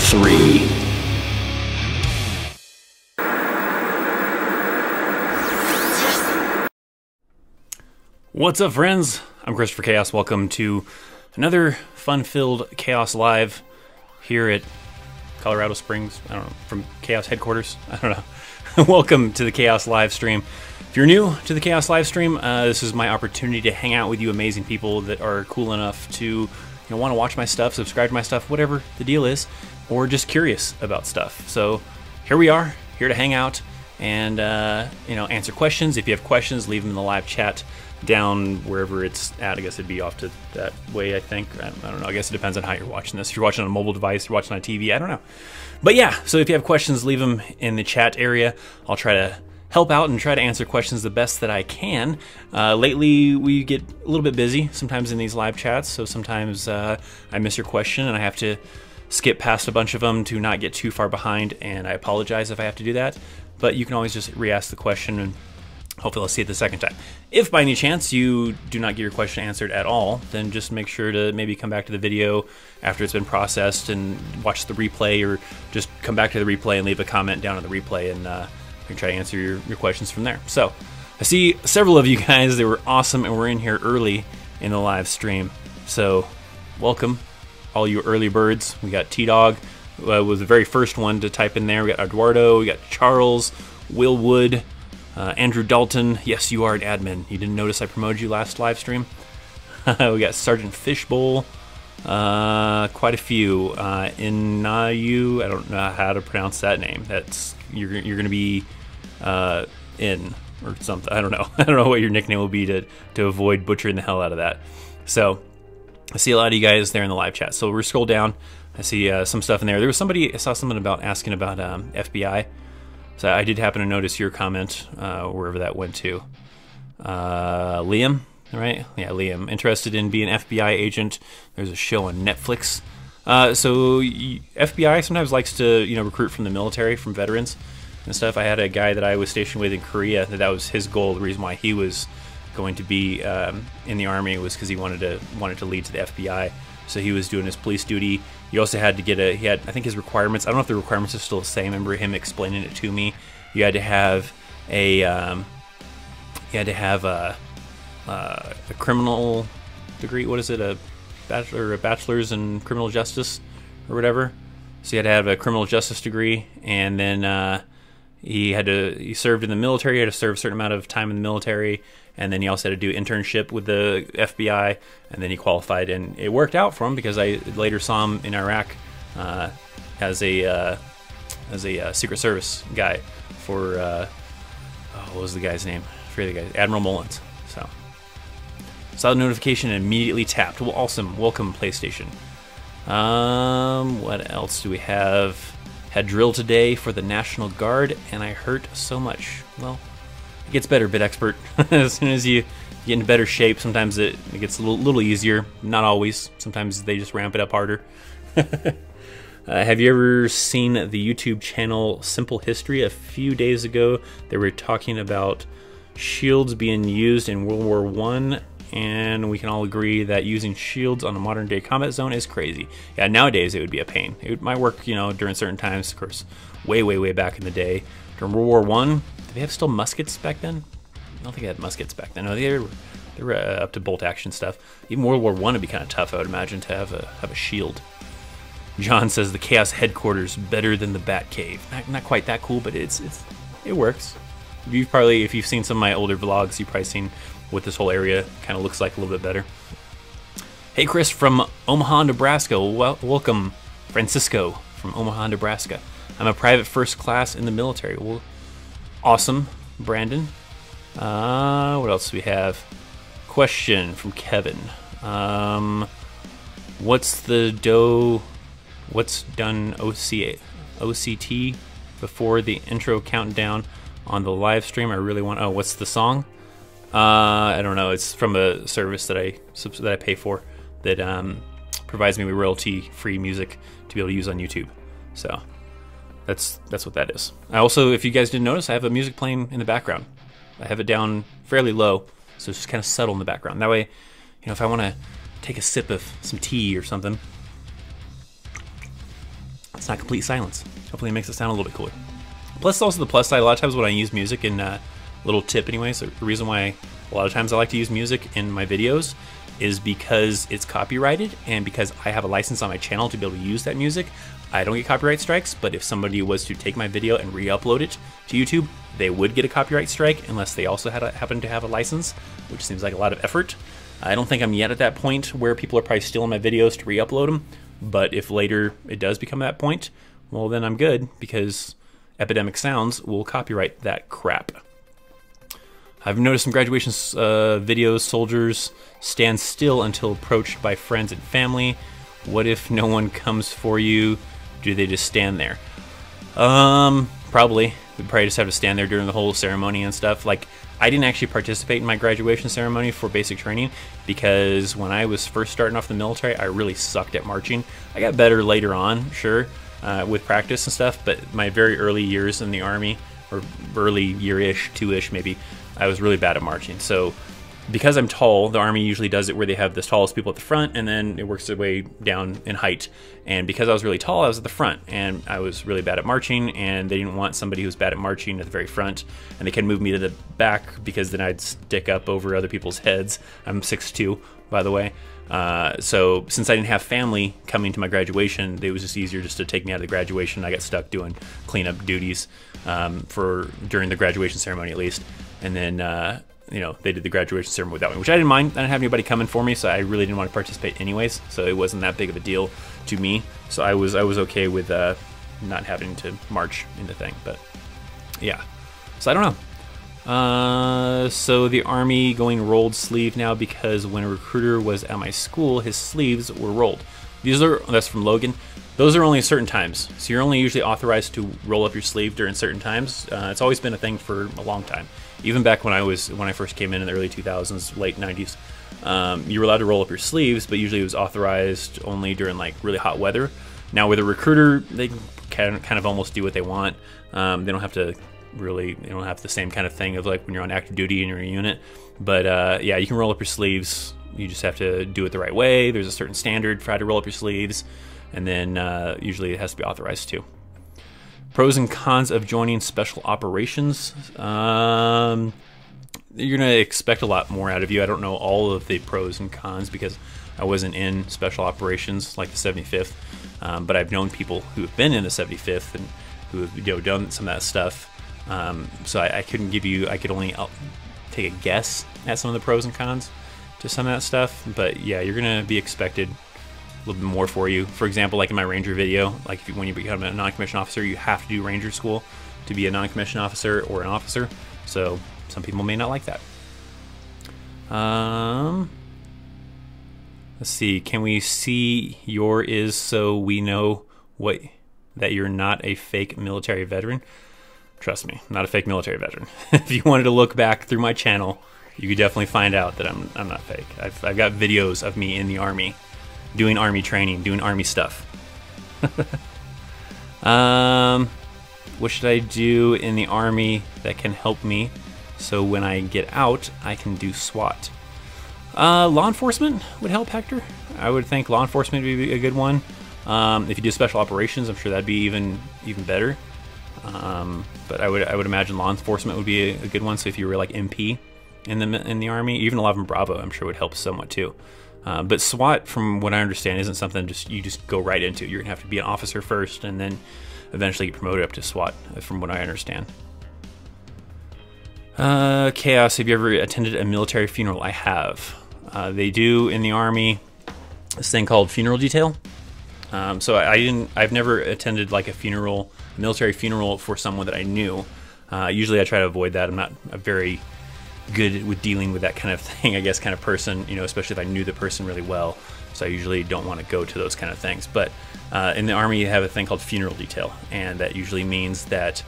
3. What's up, friends? I'm ThatChrisChaos. Welcome to another fun-filled Chaos Live here at Colorado Springs. I don't know, from Chaos headquarters. I don't know. Welcome to the Chaos live stream. If you're new to the Chaos live stream, this is my opportunity to hang out with you amazing people that are cool enough to want to watch my stuff, subscribe to my stuff, whatever the deal is, or just curious about stuff. So here we are, here to hang out and answer questions. If you have questions, leave them in the live chat down wherever it's at. I guess it'd be off to that way, I think. I don't know. I guess it depends on how you're watching this. If you're watching on a mobile device, you're watching on TV, I don't know. But yeah, so if you have questions, leave them in the chat area. I'll try to help out and try to answer questions the best that I can. Lately, we get a little bit busy sometimes in these live chats, so sometimes I miss your question and I have to skip past a bunch of them to not get too far behind, and I apologize if I have to do that. But you can always just re-ask the question and hopefully I'll see it the second time. If by any chance you do not get your question answered at all, then just make sure to maybe come back to the video after it's been processed and watch the replay, or just come back to the replay and leave a comment down on the replay, and I can try to answer your questions from there. So I see several of you guys. They were awesome and we're in here early in the live stream. So welcome, all you early birds. We got T-Dog was the very first one to type in there. We got Eduardo, we got Charles, Will Wood, Andrew Dalton. Yes, you are an admin. You didn't notice I promoted you last live stream. We got Sergeant Fishbowl. Quite a few. Inayu. I don't know how to pronounce that name. That's you're gonna be in or something. I don't know. I don't know what your nickname will be to avoid butchering the hell out of that. So I see a lot of you guys there in the live chat. So we're scroll down. I see some stuff in there. There was somebody, I saw something about asking about FBI. So I did happen to notice your comment, wherever that went to. Liam, right? Yeah, Liam. Interested in being an FBI agent. There's a show on Netflix. So FBI sometimes likes to, recruit from the military, from veterans and stuff. I had a guy that I was stationed with in Korea, that was his goal. The reason why he was going to be in the Army was because he wanted to lead to the FBI. So he was doing his police duty. You also had to get I think his requirements, I don't know if the requirements are still the same. I remember him explaining it to me. You had to have a criminal degree. What is it? A bachelor's in criminal justice or whatever. So you had to have a criminal justice degree, and then he served in the military. He had to serve a certain amount of time in the military, and then he also had to do internship with the FBI, and then he qualified, and it worked out for him because I later saw him in Iraq as a Secret Service guy for what was the guy's name? I forget the guy. Admiral Mullins. So saw the notification and immediately tapped. Well, awesome. Welcome, PlayStation. What else do we have? Had drill today for the National Guard, and I hurt so much. Well, it gets better, Bit Expert. As soon as you get into better shape, sometimes it gets a little easier. Not always. Sometimes they just ramp it up harder. Have you ever seen the YouTube channel Simple History? A few days ago, they were talking about shields being used in World War I, and we can all agree that using shields on a modern day combat zone is crazy. Yeah, nowadays it would be a pain. It might work, during certain times, of course, way back in the day. During World War I, did they have still muskets back then? I don't think they had muskets back then. No, they were up to bolt action stuff. Even World War I would be kind of tough, I would imagine, to have a shield. John says the Chaos headquarters better than the Bat Cave. Not quite that cool, but it works. If you've seen some of my older vlogs, you've probably seen what this whole area kind of looks like a little bit better. Hey, Chris from Omaha, Nebraska. Welcome, Francisco from Omaha, Nebraska. I'm a private first class in the military. Well, awesome, Brandon. What else do we have? Question from Kevin. What's done OCT before the intro countdown on the live stream? I really want. Oh, what's the song? I don't know. It's from a service that I pay for that provides me with royalty-free music to be able to use on YouTube. So that's what that is. I also, if you guys didn't notice, I have a music playing in the background. I have it down fairly low, so it's just kind of subtle in the background. That way, if I want to take a sip of some tea or something, it's not complete silence. Hopefully it makes it sound a little bit cooler. Plus, also the plus side, a lot of times when I use music, and little tip anyways, the reason why a lot of times I like to use music in my videos is because it's copyrighted, and because I have a license on my channel to be able to use that music. I don't get copyright strikes, but if somebody was to take my video and re-upload it to YouTube, they would get a copyright strike unless they also happen to have a license, which seems like a lot of effort. I don't think I'm yet at that point where people are probably stealing my videos to re-upload them, but if later it does become that point, well then I'm good, because Epidemic Sounds will copyright that crap. I've noticed some graduation videos, soldiers stand still until approached by friends and family. What if no one comes for you? Do they just stand there? Probably. We'd probably just have to stand there during the whole ceremony and stuff. Like, I didn't actually participate in my graduation ceremony for basic training because when I was first starting off the military, I really sucked at marching. I got better later on, sure, with practice and stuff, but my very early years in the Army, or early year-ish, 2-ish maybe, I was really bad at marching. So because I'm tall, the Army usually does it where they have the tallest people at the front, and then it works their way down in height. And because I was really tall, I was at the front, and I was really bad at marching, and they didn't want somebody who was bad at marching at the very front, and they couldn't move me to the back because then I'd stick up over other people's heads. I'm 6'2", by the way. So since I didn't have family coming to my graduation, it was just easier just to take me out of the graduation. I got stuck doing cleanup duties during the graduation ceremony at least, and then you know, they did the graduation ceremony without me, which I didn't mind. I didn't have anybody coming for me, so I really didn't want to participate anyways, so it wasn't that big of a deal to me. So I was okay with not having to march in the thing. But yeah, so I don't know. So the Army going rolled sleeve now because when a recruiter was at my school, his sleeves were rolled. That's from Logan. Those are only at certain times, so you're only usually authorized to roll up your sleeve during certain times. It's always been a thing for a long time. Even back when I first came in the early 2000s, late 90s, you were allowed to roll up your sleeves, but usually it was authorized only during like really hot weather. Now with a recruiter, they can kind of almost do what they want. They don't have to really, they don't have the same kind of thing of like when you're on active duty and you're in a unit. But yeah, you can roll up your sleeves. You just have to do it the right way. There's a certain standard for how to roll up your sleeves, and then usually it has to be authorized too. Pros and cons of joining special operations. You're going to expect a lot more out of you. I don't know all of the pros and cons because I wasn't in special operations like the 75th, but I've known people who have been in the 75th and who have done some of that stuff. So I couldn't give you, I could only take a guess at some of the pros and cons to some of that stuff. But yeah, you're going to be expected a little bit more for you. For example, like in my Ranger video, like when you become a non-commissioned officer, you have to do Ranger school to be a non-commissioned officer or an officer. So some people may not like that. Let's see. Can we see your is so we know that you're not a fake military veteran? Trust me, I'm not a fake military veteran. If you wanted to look back through my channel, you could definitely find out that I'm not fake. I've got videos of me in the Army, doing Army training, doing Army stuff. What should I do in the Army that can help me so when I get out, I can do SWAT? Law enforcement would help, Hector. I would think law enforcement would be a good one. If you do special operations, I'm sure that'd be even better. But I would imagine law enforcement would be a good one. So if you were like MP in the Army, even 11 Bravo, I'm sure would help somewhat too. But SWAT, from what I understand, isn't something you just go right into. You're gonna have to be an officer first, and then eventually get promoted up to SWAT, from what I understand. Chaos, have you ever attended a military funeral? I have. They do in the Army this thing called funeral detail. So I've never attended like a military funeral for someone that I knew. Usually I try to avoid that. I'm not a very good with dealing with that kind of thing, I guess, kind of person, especially if I knew the person really well. So I usually don't want to go to those kind of things. But in the Army, you have a thing called funeral detail, and that usually means that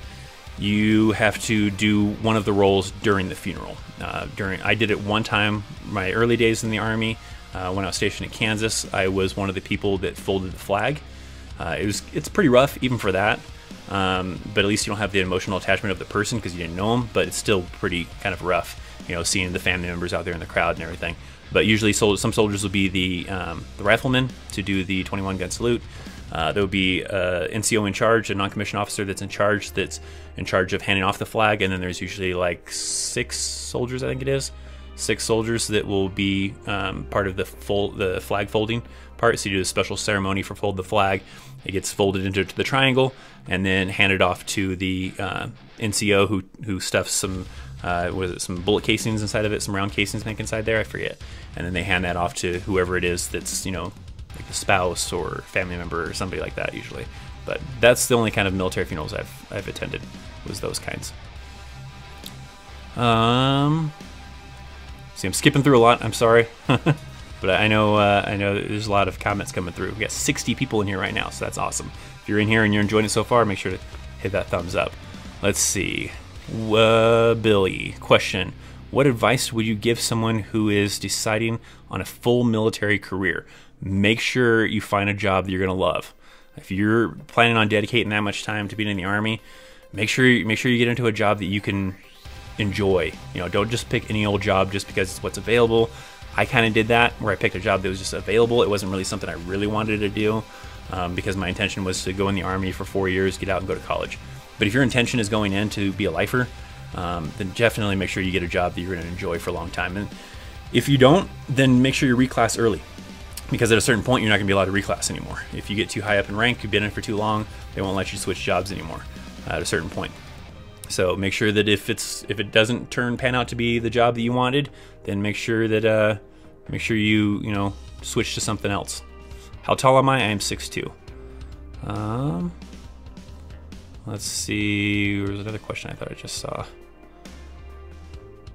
you have to do one of the roles during the funeral. I did it one time, my early days in the Army, when I was stationed in Kansas. I was one of the people that folded the flag. It's pretty rough even for that, but at least you don't have the emotional attachment of the person because you didn't know them. But it's still pretty kind of rough, seeing the family members out there in the crowd and everything. But usually some soldiers will be the riflemen to do the 21 gun salute. There would be NCO in charge, a non-commissioned officer that's in charge of handing off the flag, and then there's usually like 6 soldiers, I think it is. 6 soldiers that will be part of the flag folding part. So you do a special ceremony for fold the flag. It gets folded into the triangle and then handed off to the NCO who stuffs some some bullet casings inside of it, some round casings make inside there, I forget. And then they hand that off to whoever it is that's, you know, like a spouse or family member or somebody like that usually. But that's the only kind of military funerals I've attended, was those kinds. See, I'm skipping through a lot. I'm sorry, but I know there's a lot of comments coming through. We got 60 people in here right now, so that's awesome. If you're in here and you're enjoying it so far, make sure to hit that thumbs up. Let's see. Billy, question: what advice would you give someone who is deciding on a full military career? Make sure you find a job that you're gonna love. If you're planning on dedicating that much time to being in the Army, make sure you get into a job that you can enjoy. You know, don't just pick any old job just because it's what's available. I kind of did that, where I picked a job that was just available. It wasn't really something I really wanted to do, because my intention was to go in the Army for 4 years, get out and go to college. But if your intention is going in to be a lifer, then definitely make sure you get a job that you're going to enjoy for a long time. And if you don't, then make sure you reclass early, because at a certain point you're not going to be allowed to reclass anymore. If you get too high up in rank, you've been in for too long, they won't let you switch jobs anymore at a certain point. So make sure that if it doesn't pan out to be the job that you wanted, then make sure you switch to something else. How tall am I? I am 6'2". Let's see. There was another question I thought I just saw.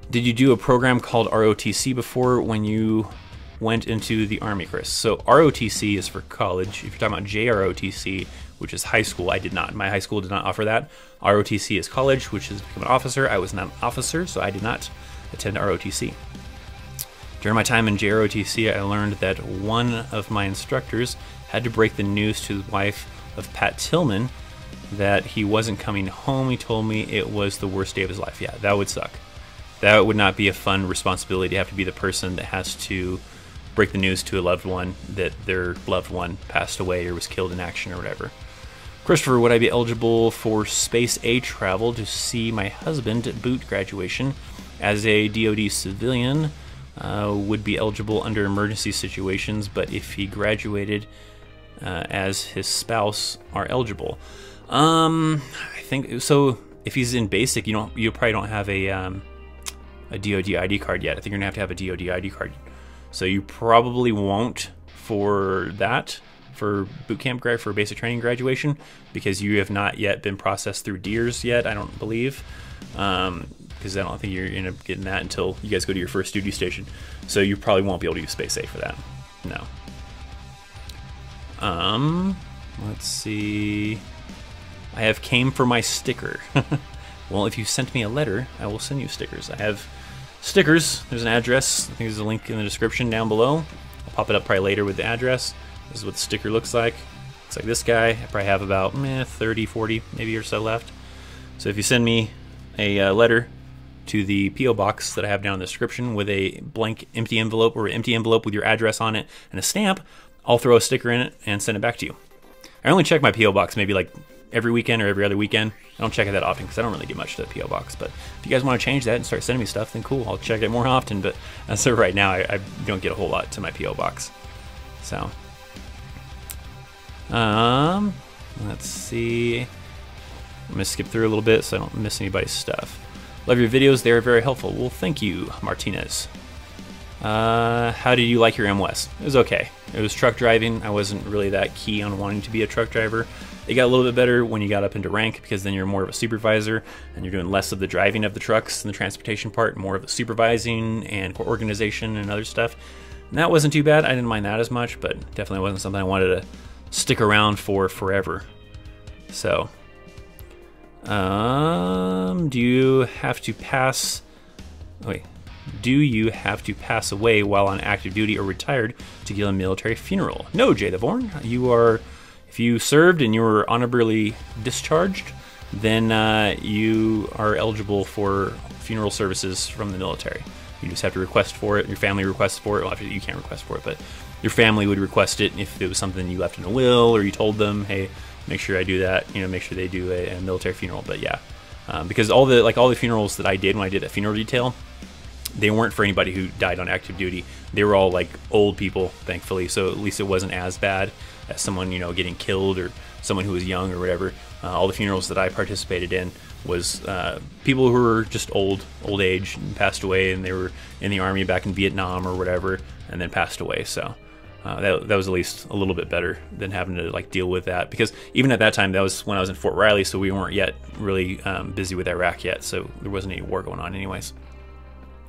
Did you do a program called ROTC before when you went into the Army, Chris? So ROTC is for college. If you're talking about JROTC, which is high school, I did not. My high school did not offer that. ROTC is college, which is become an officer. I was not an officer, so I did not attend ROTC. During my time in JROTC, I learned that one of my instructors had to break the news to the wife of Pat Tillman that he wasn't coming home. He told me it was the worst day of his life. Yeah, that would suck. That would not be a fun responsibility to have to be the person that has to break the news to a loved one that their loved one passed away or was killed in action or whatever. Christopher, would I be eligible for Space A travel to see my husband at boot graduation? As a DoD civilian, would be eligible under emergency situations, but if he graduated as his spouse are eligible. I think so. If he's in basic, you probably don't have a DoD ID card yet. I think you're gonna have to have a DoD ID card. So you probably won't for that, for boot camp for basic training graduation, because you have not yet been processed through DEERS yet, I don't believe. Because I don't think you're gonna get that until you guys go to your first duty station. So you probably won't be able to use Space A for that. No. Let's see. I have came for my sticker. Well, if you sent me a letter, I will send you stickers. I have stickers. There's an address. I think there's a link in the description down below. I'll pop it up probably later with the address. This is what the sticker looks like. Looks like this guy. I probably have about 30, 40 maybe or so left. So if you send me a letter to the P.O. box that I have down in the description with a blank empty envelope, or an empty envelope with your address on it and a stamp, I'll throw a sticker in it and send it back to you. I only check my P.O. box maybe like every weekend or every other weekend. I don't check it that often because I don't really get much to the P.O. box. But if you guys want to change that and start sending me stuff, then cool. I'll check it more often. But as of right now, I don't get a whole lot to my P.O. box. So, let's see. I'm gonna skip through a little bit so I don't miss anybody's stuff. Love your videos. They are very helpful. Well, thank you, Martinez. How did you like your MWES? It was okay. It was truck driving. I wasn't really that keen on wanting to be a truck driver. It got a little bit better when you got up into rank, because then you're more of a supervisor and you're doing less of the driving of the trucks and the transportation part, more of the supervising and organization and other stuff. And that wasn't too bad. I didn't mind that as much, but definitely wasn't something I wanted to stick around for forever. So, do you have to pass away while on active duty or retired to get a military funeral? No, Jay the Vorn. If you served and you were honorably discharged, then you are eligible for funeral services from the military. You just have to request for it. Your family requests for it. Well, actually, you can't request for it, but your family would request it if it was something you left in a will, or you told them, hey, make sure I do that, make sure they do a military funeral. But yeah, because all the funerals that I did when I did that funeral detail, they weren't for anybody who died on active duty. They were all like old people, thankfully, so at least it wasn't as bad as someone getting killed or someone who was young or whatever. All the funerals that I participated in was people who were just old age and passed away, and they were in the Army back in Vietnam or whatever, and then passed away. So that was at least a little bit better than having to like deal with that, because even at that time, that was when I was in Fort Riley, so we weren't yet really busy with Iraq yet, so there wasn't any war going on anyways.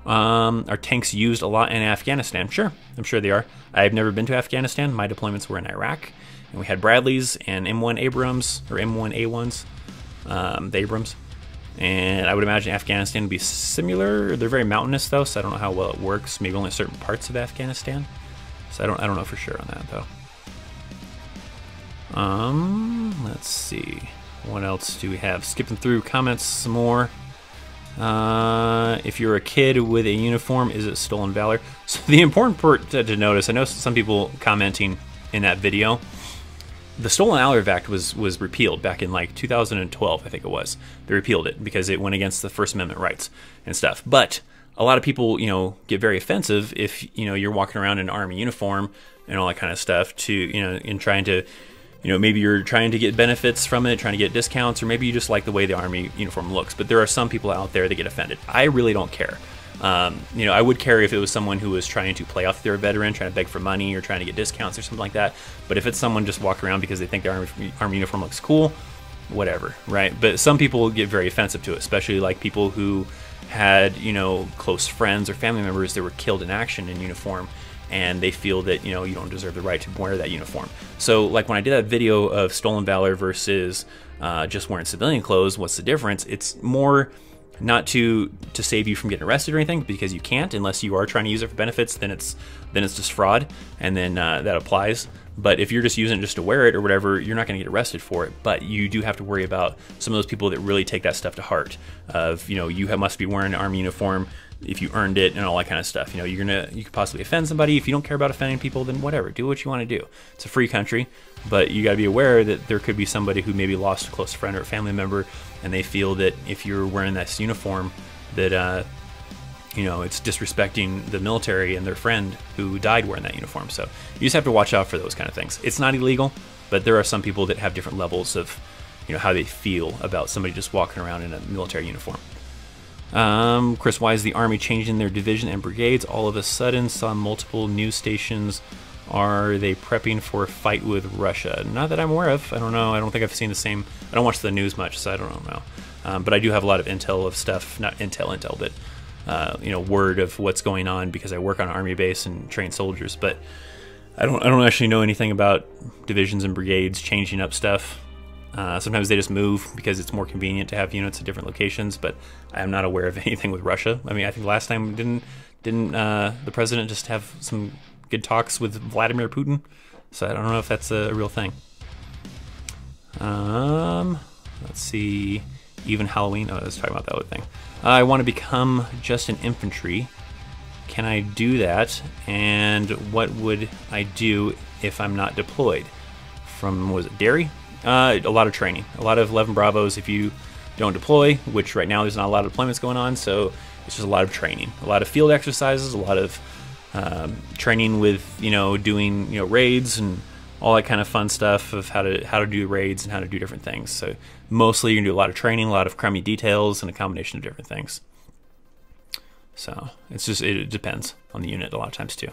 Are tanks used a lot in Afghanistan? Sure, I'm sure they are. I've never been to Afghanistan. My deployments were in Iraq, and we had Bradleys and M1 Abrams, or M1A1s, the Abrams. And I would imagine Afghanistan would be similar. They're very mountainous though, so I don't know how well it works. Maybe only certain parts of Afghanistan. So I don't know for sure on that though. Let's see. What else do we have? Skipping through comments some more. If you're a kid with a uniform, is it stolen valor? So the important part to notice, I know some people commenting in that video, the Stolen Valor Act was repealed back in like 2012, I think it was. They repealed it because it went against the First Amendment rights and stuff. But a lot of people, get very offensive if, you're walking around in an Army uniform and all that kind of stuff in trying to, maybe you're trying to get benefits from it, trying to get discounts, or maybe you just like the way the Army uniform looks. But there are some people out there that get offended. I really don't care. I would care if it was someone who was trying to play off they're a veteran, trying to beg for money or trying to get discounts or something like that. But if it's someone just walking around because they think their Army uniform looks cool, whatever, right? But some people get very offensive to it, especially like people who had, close friends or family members that were killed in action in uniform, and they feel that, you don't deserve the right to wear that uniform. So like when I did that video of stolen valor versus just wearing civilian clothes, what's the difference? It's more not to save you from getting arrested or anything, because you can't unless you are trying to use it for benefits. Then it's just fraud, and then that applies. But if you're just using it just to wear it or whatever, you're not going to get arrested for it. But you do have to worry about some of those people that really take that stuff to heart. Of you must be wearing an Army uniform if you earned it and all that kind of stuff. You could possibly offend somebody. If you don't care about offending people, then whatever, do what you want to do. It's a free country, but you got to be aware that there could be somebody who maybe lost a close friend or a family member, and they feel that if you're wearing this uniform, that it's disrespecting the military and their friend who died wearing that uniform. So you just have to watch out for those kind of things. It's not illegal, but there are some people that have different levels of how they feel about somebody just walking around in a military uniform. Chris, why is the Army changing their division and brigades all of a sudden? Saw multiple news stations. Are they prepping for a fight with Russia? Not that I'm aware of. I don't know. I don't think I've seen the same. I don't watch the news much, so I don't know. But I do have a lot of intel of stuff. Not intel, but word of what's going on, because I work on an Army base and train soldiers. But I don't actually know anything about divisions and brigades changing up stuff. Sometimes they just move because it's more convenient to have units at different locations, but I am not aware of anything with Russia. I mean, I think last time didn't the president just have some good talks with Vladimir Putin? So I don't know if that's a real thing. Let's see. Even Halloween. Oh, I was talking about that other thing. I want to become just an infantry. Can I do that? And what would I do if I'm not deployed? From, was it Derry? A lot of training, a lot of 11 Bravos if you don't deploy, which right now there's not a lot of deployments going on, so it's just a lot of training, a lot of field exercises, a lot of training with doing raids and all that kind of fun stuff of how to do raids and how to do different things. So mostly you're gonna do a lot of training, a lot of crummy details, and a combination of different things. So it depends on the unit a lot of times too.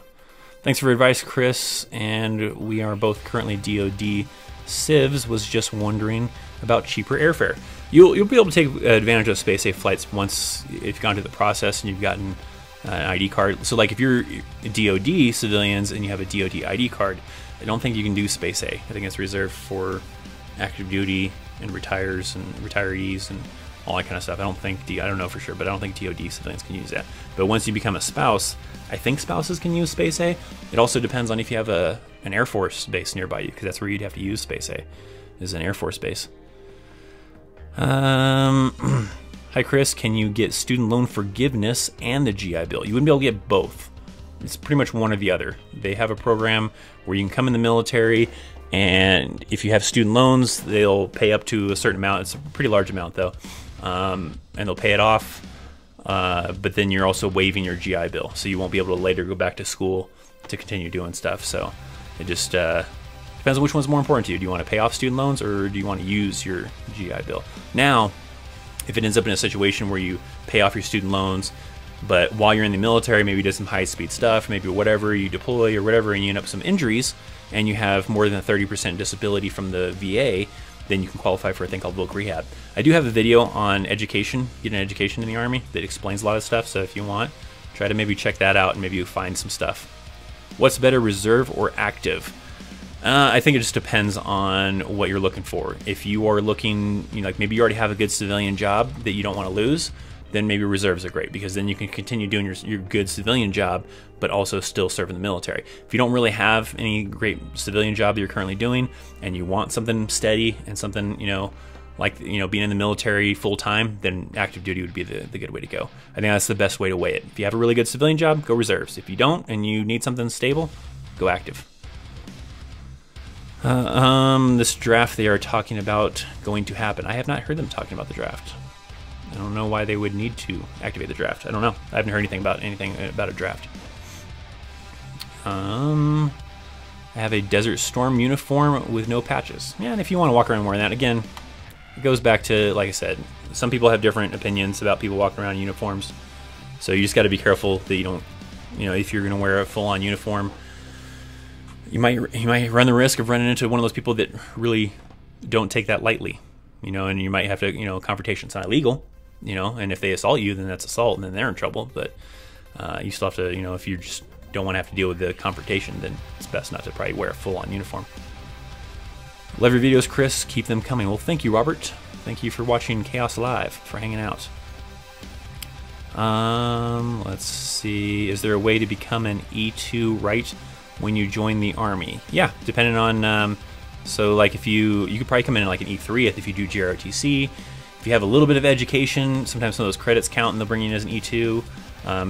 Thanks for your advice, Chris, and we are both currently DoD civs. Was just wondering about cheaper airfare. You'll be able to take advantage of space safe flights once if you've gone through the process and you've gotten an ID card. So like if you're DoD civilians and you have a DoD ID card, I don't think you can do space A. I think it's reserved for active duty and retirees and all that kind of stuff. I don't know for sure, but I don't think DoD civilians can use that. But once you become a spouse, I think spouses can use space A. It also depends on if you have an Air Force base nearby you, because that's where you'd have to use space A, is an Air Force base. Hi Chris, can you get student loan forgiveness and the GI Bill? You wouldn't be able to get both. It's pretty much one or the other. They have a program where you can come in the military, and if you have student loans, they'll pay up to a certain amount. It's a pretty large amount, though, and they'll pay it off. But then you're also waiving your GI Bill, so you won't be able to later go back to school to continue doing stuff. So it just depends on which one's more important to you. Do you want to pay off student loans, or do you want to use your GI Bill? Now, if it ends up in a situation where you pay off your student loans, but while you're in the military, maybe you did some high-speed stuff, maybe whatever, you deploy or whatever, and you end up with some injuries, and you have more than a 30% disability from the VA, then you can qualify for a thing called voc rehab. I do have a video on education, getting an education in the Army, that explains a lot of stuff, so if you want, try to maybe check that out and maybe you find some stuff. What's better, reserve or active? I think it just depends on what you're looking for. If you are looking, like maybe you already have a good civilian job that you don't want to lose, then maybe reserves are great, because then you can continue doing your good civilian job, but also still serve in the military. If you don't really have any great civilian job that you're currently doing, and you want something steady and something, like being in the military full time, then active duty would be the good way to go. I think that's the best way to weigh it. If you have a really good civilian job, go reserves. If you don't and you need something stable, go active. This draft they are talking about going to happen. I have not heard them talking about the draft. I don't know why they would need to activate the draft. I don't know. I haven't heard anything about a draft. I have a Desert Storm uniform with no patches. Yeah, and if you want to walk around wearing that, again, it goes back to, like I said, some people have different opinions about people walking around in uniforms. So you just got to be careful that you don't, if you're going to wear a full-on uniform, you might run the risk of running into one of those people that really don't take that lightly, and you might have to, confrontation. It's not illegal, and if they assault you, then that's assault, and then they're in trouble. But you still have to, if you just don't want to have to deal with the confrontation, then it's best not to probably wear a full-on uniform. Love your videos, Chris. Keep them coming. Well, thank you, Robert. Thank you for watching Chaos Live, for hanging out. Let's see. Is there a way to become an E2 right when you join the Army? Yeah, depending on, so like if you could probably come in like an E3 if you do GROTC. If you have a little bit of education, sometimes some of those credits count and they'll bring you in as an E2.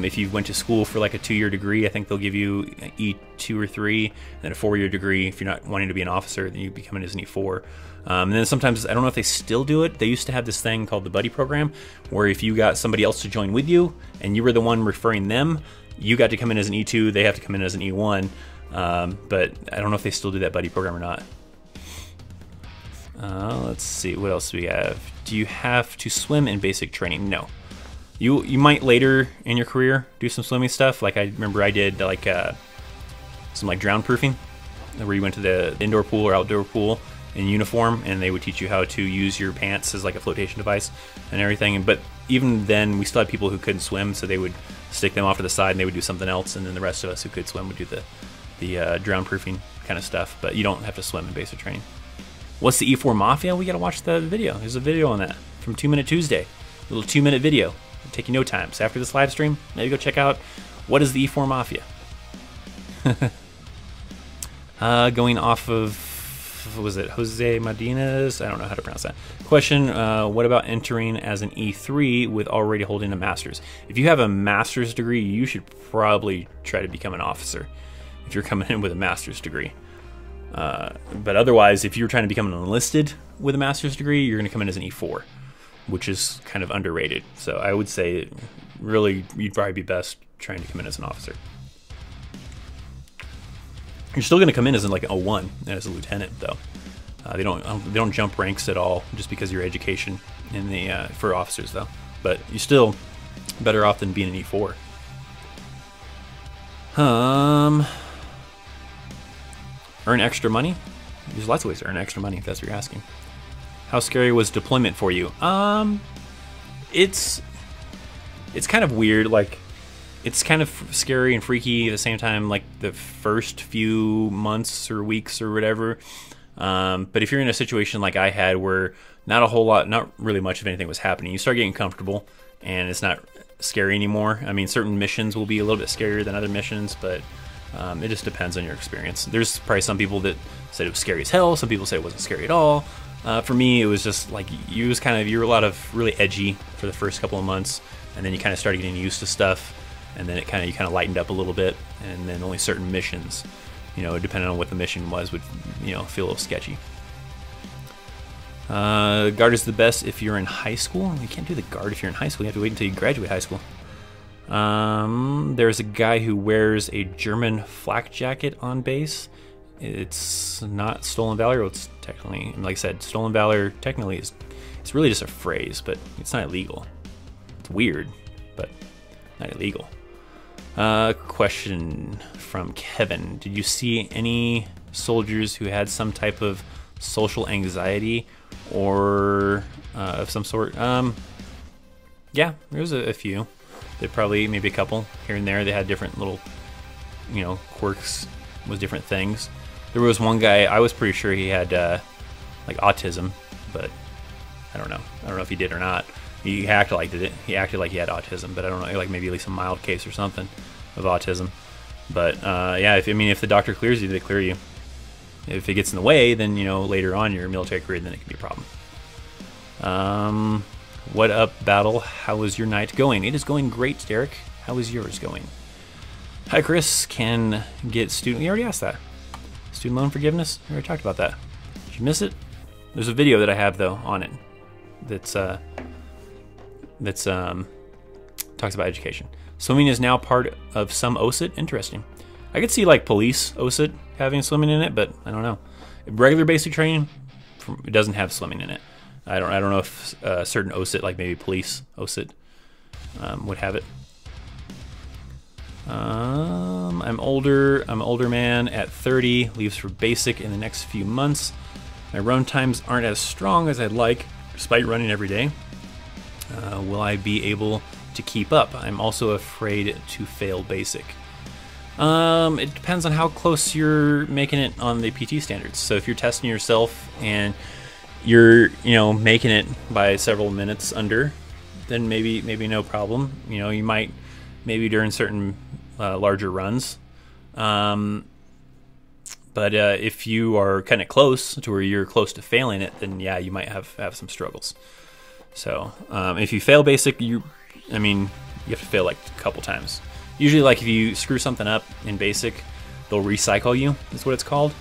If you went to school for like a 2-year degree, I think they'll give you an E2 or 3, and then a 4-year degree. If you're not wanting to be an officer, then you become in as an E4. And then sometimes, I don't know if they still do it, they used to have this thing called the buddy program, where if you got somebody else to join with you, and you were the one referring them, you got to come in as an E2, they have to come in as an E1. But I don't know if they still do that buddy program or not. Let's see, what else do we have? Do you have to swim in basic training? No. You might later in your career do some swimming stuff. Like I remember I did like some like drown proofing, where you went to the indoor pool or outdoor pool in uniform, and they would teach you how to use your pants as like a flotation device and everything. But even then, we still had people who couldn't swim, so they would stick them off to the side and they would do something else, and then the rest of us who could swim would do the drown proofing kind of stuff. But you don't have to swim in basic training. What's the E4 Mafia? We gotta watch the video. There's a video on that from 2 Minute Tuesday. A little 2-minute video. It'll take you no time. So after this live stream, maybe go check out what is the E4 Mafia. Going off of, what was it, Jose Medina's? I don't know how to pronounce that. Question, what about entering as an E3 with already holding a master's? If you have a master's degree, you should probably try to become an officer if you're coming in with a master's degree. But otherwise, if you're trying to become an enlisted with a master's degree, you're going to come in as an E4, which is kind of underrated. So I would say, really, you'd probably be best trying to come in as an officer. You're still going to come in as like a 1 as a lieutenant, though. They don't jump ranks at all just because of your education in the for officers, though. But you're still better off than being an E4. Earn extra money? There's lots of ways to earn extra money if that's what you're asking. How scary was deployment for you? It's kind of weird. Like, it's kind of scary and freaky at the same time, like the first few months or weeks or whatever. But if you're in a situation like I had where not really much of anything was happening, you start getting comfortable and it's not scary anymore. I mean, certain missions will be a little bit scarier than other missions, but it just depends on your experience. There's probably some people that said it was scary as hell. Some people said it wasn't scary at all. For me, it was just like you were a lot of really edgy for the first couple of months, and then you kind of started getting used to stuff. and then you kind of lightened up a little bit, and then only certain missions, depending on what the mission was, would feel a little sketchy. Guard is the best if you're in high school. You can't do the guard if you're in high school. You have to wait until you graduate high school. There's a guy who wears a German flak jacket on base. It's not Stolen Valor. Well, it's technically, like I said, Stolen Valor technically it's really just a phrase, but it's not illegal. It's weird, but not illegal. Question from Kevin. Did you see any soldiers who had some type of social anxiety or of some sort? Yeah, there was a few. They probably, maybe a couple here and there. They had different little, quirks with different things. There was one guy, I was pretty sure he had like autism, but I don't know. I don't know if he did or not. He acted like it. He acted like he had autism, but I don't know, like maybe at least a mild case or something of autism. But yeah, if the doctor clears you, they clear you. If it gets in the way, then later on in your military career, then it can be a problem. What up, Battle? How is your night going? It is going great, Derek. How is yours going? Hi, Chris. Can get student... You already asked that. Student loan forgiveness? We already talked about that. Did you miss it? There's a video that I have, though, on it that's talks about education. Swimming is now part of some OSIT. Interesting. I could see, like, police OSIT having swimming in it, but I don't know. Regular basic training, it doesn't have swimming in it. I don't know if certain OSIT, like maybe police OSIT, would have it. I'm an older man at 30, leaves for basic in the next few months. My run times aren't as strong as I'd like, despite running every day. Will I be able to keep up? I'm also afraid to fail basic. It depends on how close you're making it on the PT standards. So if you're testing yourself and you're making it by several minutes under, then maybe no problem. You might maybe during certain larger runs, but if you are kind of close to where you're close to failing it, then yeah, you might have some struggles. So if you fail basic, you have to fail like a couple times. Usually, like if you screw something up in basic, they'll recycle you, is what it's called.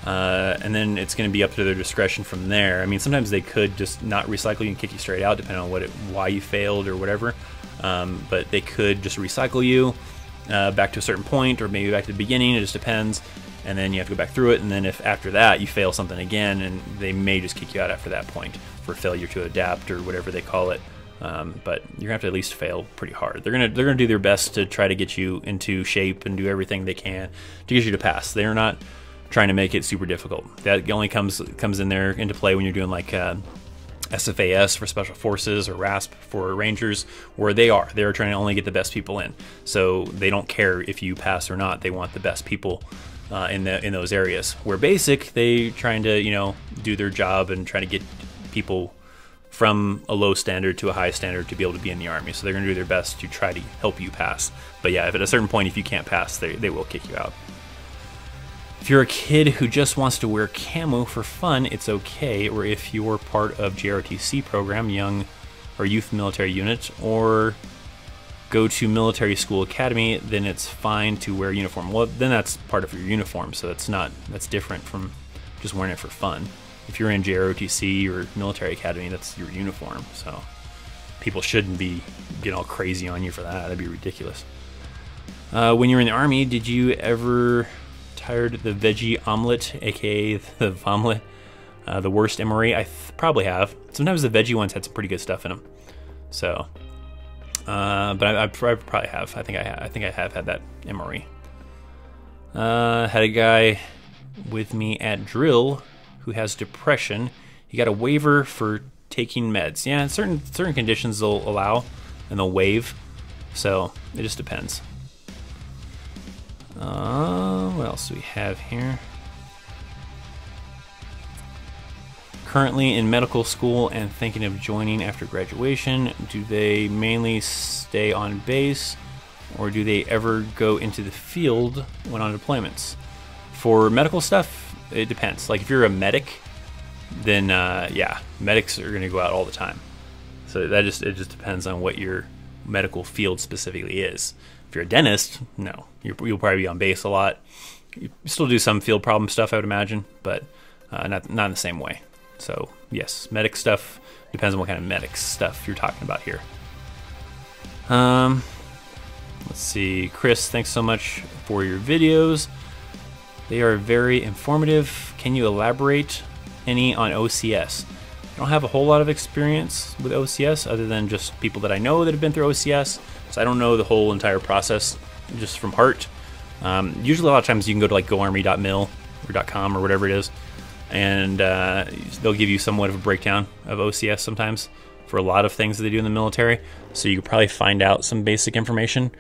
And then it's going to be up to their discretion from there. Sometimes they could just not recycle you and kick you straight out, depending on why you failed or whatever. But they could just recycle you back to a certain point, or maybe back to the beginning. It just depends. And then you have to go back through it. And then if after that you fail something again, and they may just kick you out after that point for failure to adapt or whatever they call it. But you're gonna have to at least fail pretty hard. They're gonna do their best to try to get you into shape and do everything they can to get you to pass. They're not trying to make it super difficult. That only comes in there into play when you're doing like SFAS for Special Forces or RASP for Rangers, where they're trying to only get the best people in. So they don't care if you pass or not. They want the best people in those areas. Where basic, they trying to do their job and try to get people from a low standard to a high standard to be able to be in the Army. So they're going to do their best to try to help you pass. But yeah, if at a certain point, if you can't pass, they will kick you out. If you're a kid who just wants to wear camo for fun, it's okay. Or if you're part of JROTC program, young or youth military unit, or go to military school academy, then it's fine to wear a uniform. Well, then that's part of your uniform, so that's different from just wearing it for fun. If you're in JROTC or military academy, that's your uniform. So people shouldn't be getting all crazy on you for that. That'd be ridiculous. When you're in the Army, did you ever tired the veggie omelet, aka the vomlet, the worst MRE? I probably have. Sometimes the veggie ones had some pretty good stuff in them. So, but I probably have. I think I have had that MRE. Had a guy with me at drill who has depression. He got a waiver for taking meds. Yeah, certain conditions they'll allow and they'll waive. So it just depends. What else do we have here? Currently in medical school and thinking of joining after graduation. Do they mainly stay on base, or do they ever go into the field when on deployments? For medical stuff, it depends. Like if you're a medic, then yeah, medics are going to go out all the time. So it just depends on what your medical field specifically is. If you're a dentist, no. You'll probably be on base a lot. You still do some field problem stuff, I would imagine, but not in the same way. So, yes, medic stuff depends on what kind of medic stuff you're talking about here. Let's see. Chris, thanks so much for your videos. They are very informative. Can you elaborate any on OCS? I don't have a whole lot of experience with OCS other than just people that I know that have been through OCS. So I don't know the whole entire process just from heart. Usually a lot of times you can go to like goarmy.mil or .com or whatever it is, and they'll give you somewhat of a breakdown of OCS sometimes for a lot of things that they do in the military. So you could probably find out some basic information,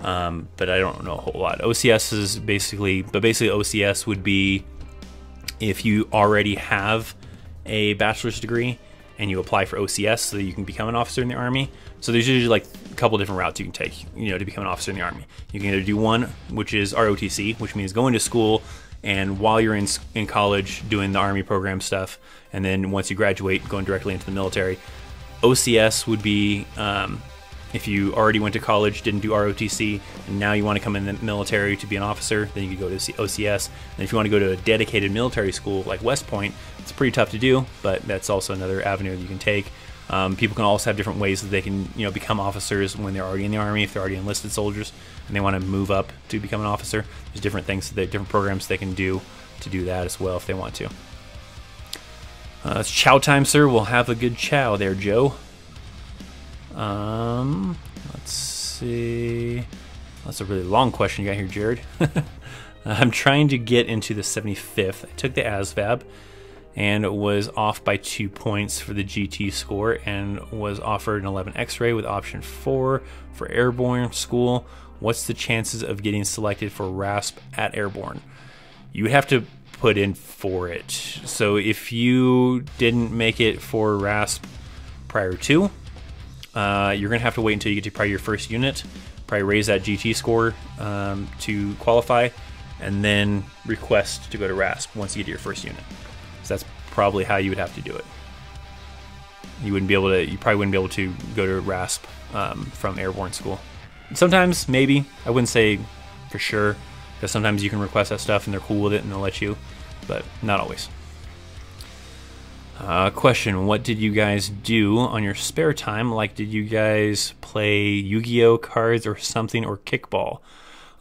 but I don't know a whole lot. OCS is basically OCS would be if you already have a bachelor's degree and you apply for OCS so that you can become an officer in the Army. So there's usually like a couple different routes you can take, to become an officer in the Army. You can either do one, which is ROTC, which means going to school and while you're in college doing the Army program stuff, and then once you graduate, going directly into the military. OCS would be if you already went to college, didn't do ROTC, and now you want to come in the military to be an officer, then you could go to OCS. And if you want to go to a dedicated military school like West Point, it's pretty tough to do, but that's also another avenue that you can take. People can also have different ways that they can, become officers when they're already in the Army, if they're already enlisted soldiers, and they want to move up to become an officer. There's different things, different programs they can do to do that as well if they want to. It's chow time, sir. We'll have a good chow there, Joe. Let's see. That's a really long question you got here, Jared. I'm trying to get into the 75th. I took the ASVAB and was off by 2 points for the GT score and was offered an 11 X-ray with option 4 for airborne school. What's the chances of getting selected for RASP at airborne? You would have to put in for it. So if you didn't make it for RASP prior to, you're gonna have to wait until you get to probably your first unit, probably raise that GT score to qualify, and then request to go to RASP once you get to your first unit. So that's probably how you would have to do it. You probably wouldn't be able to go to RASP from airborne school. Sometimes, maybe. I wouldn't say for sure, because sometimes you can request that stuff and they're cool with it and they'll let you, but not always. Question, what did you guys do on your spare time? Like, did you guys play Yu-Gi-Oh cards or something, or kickball?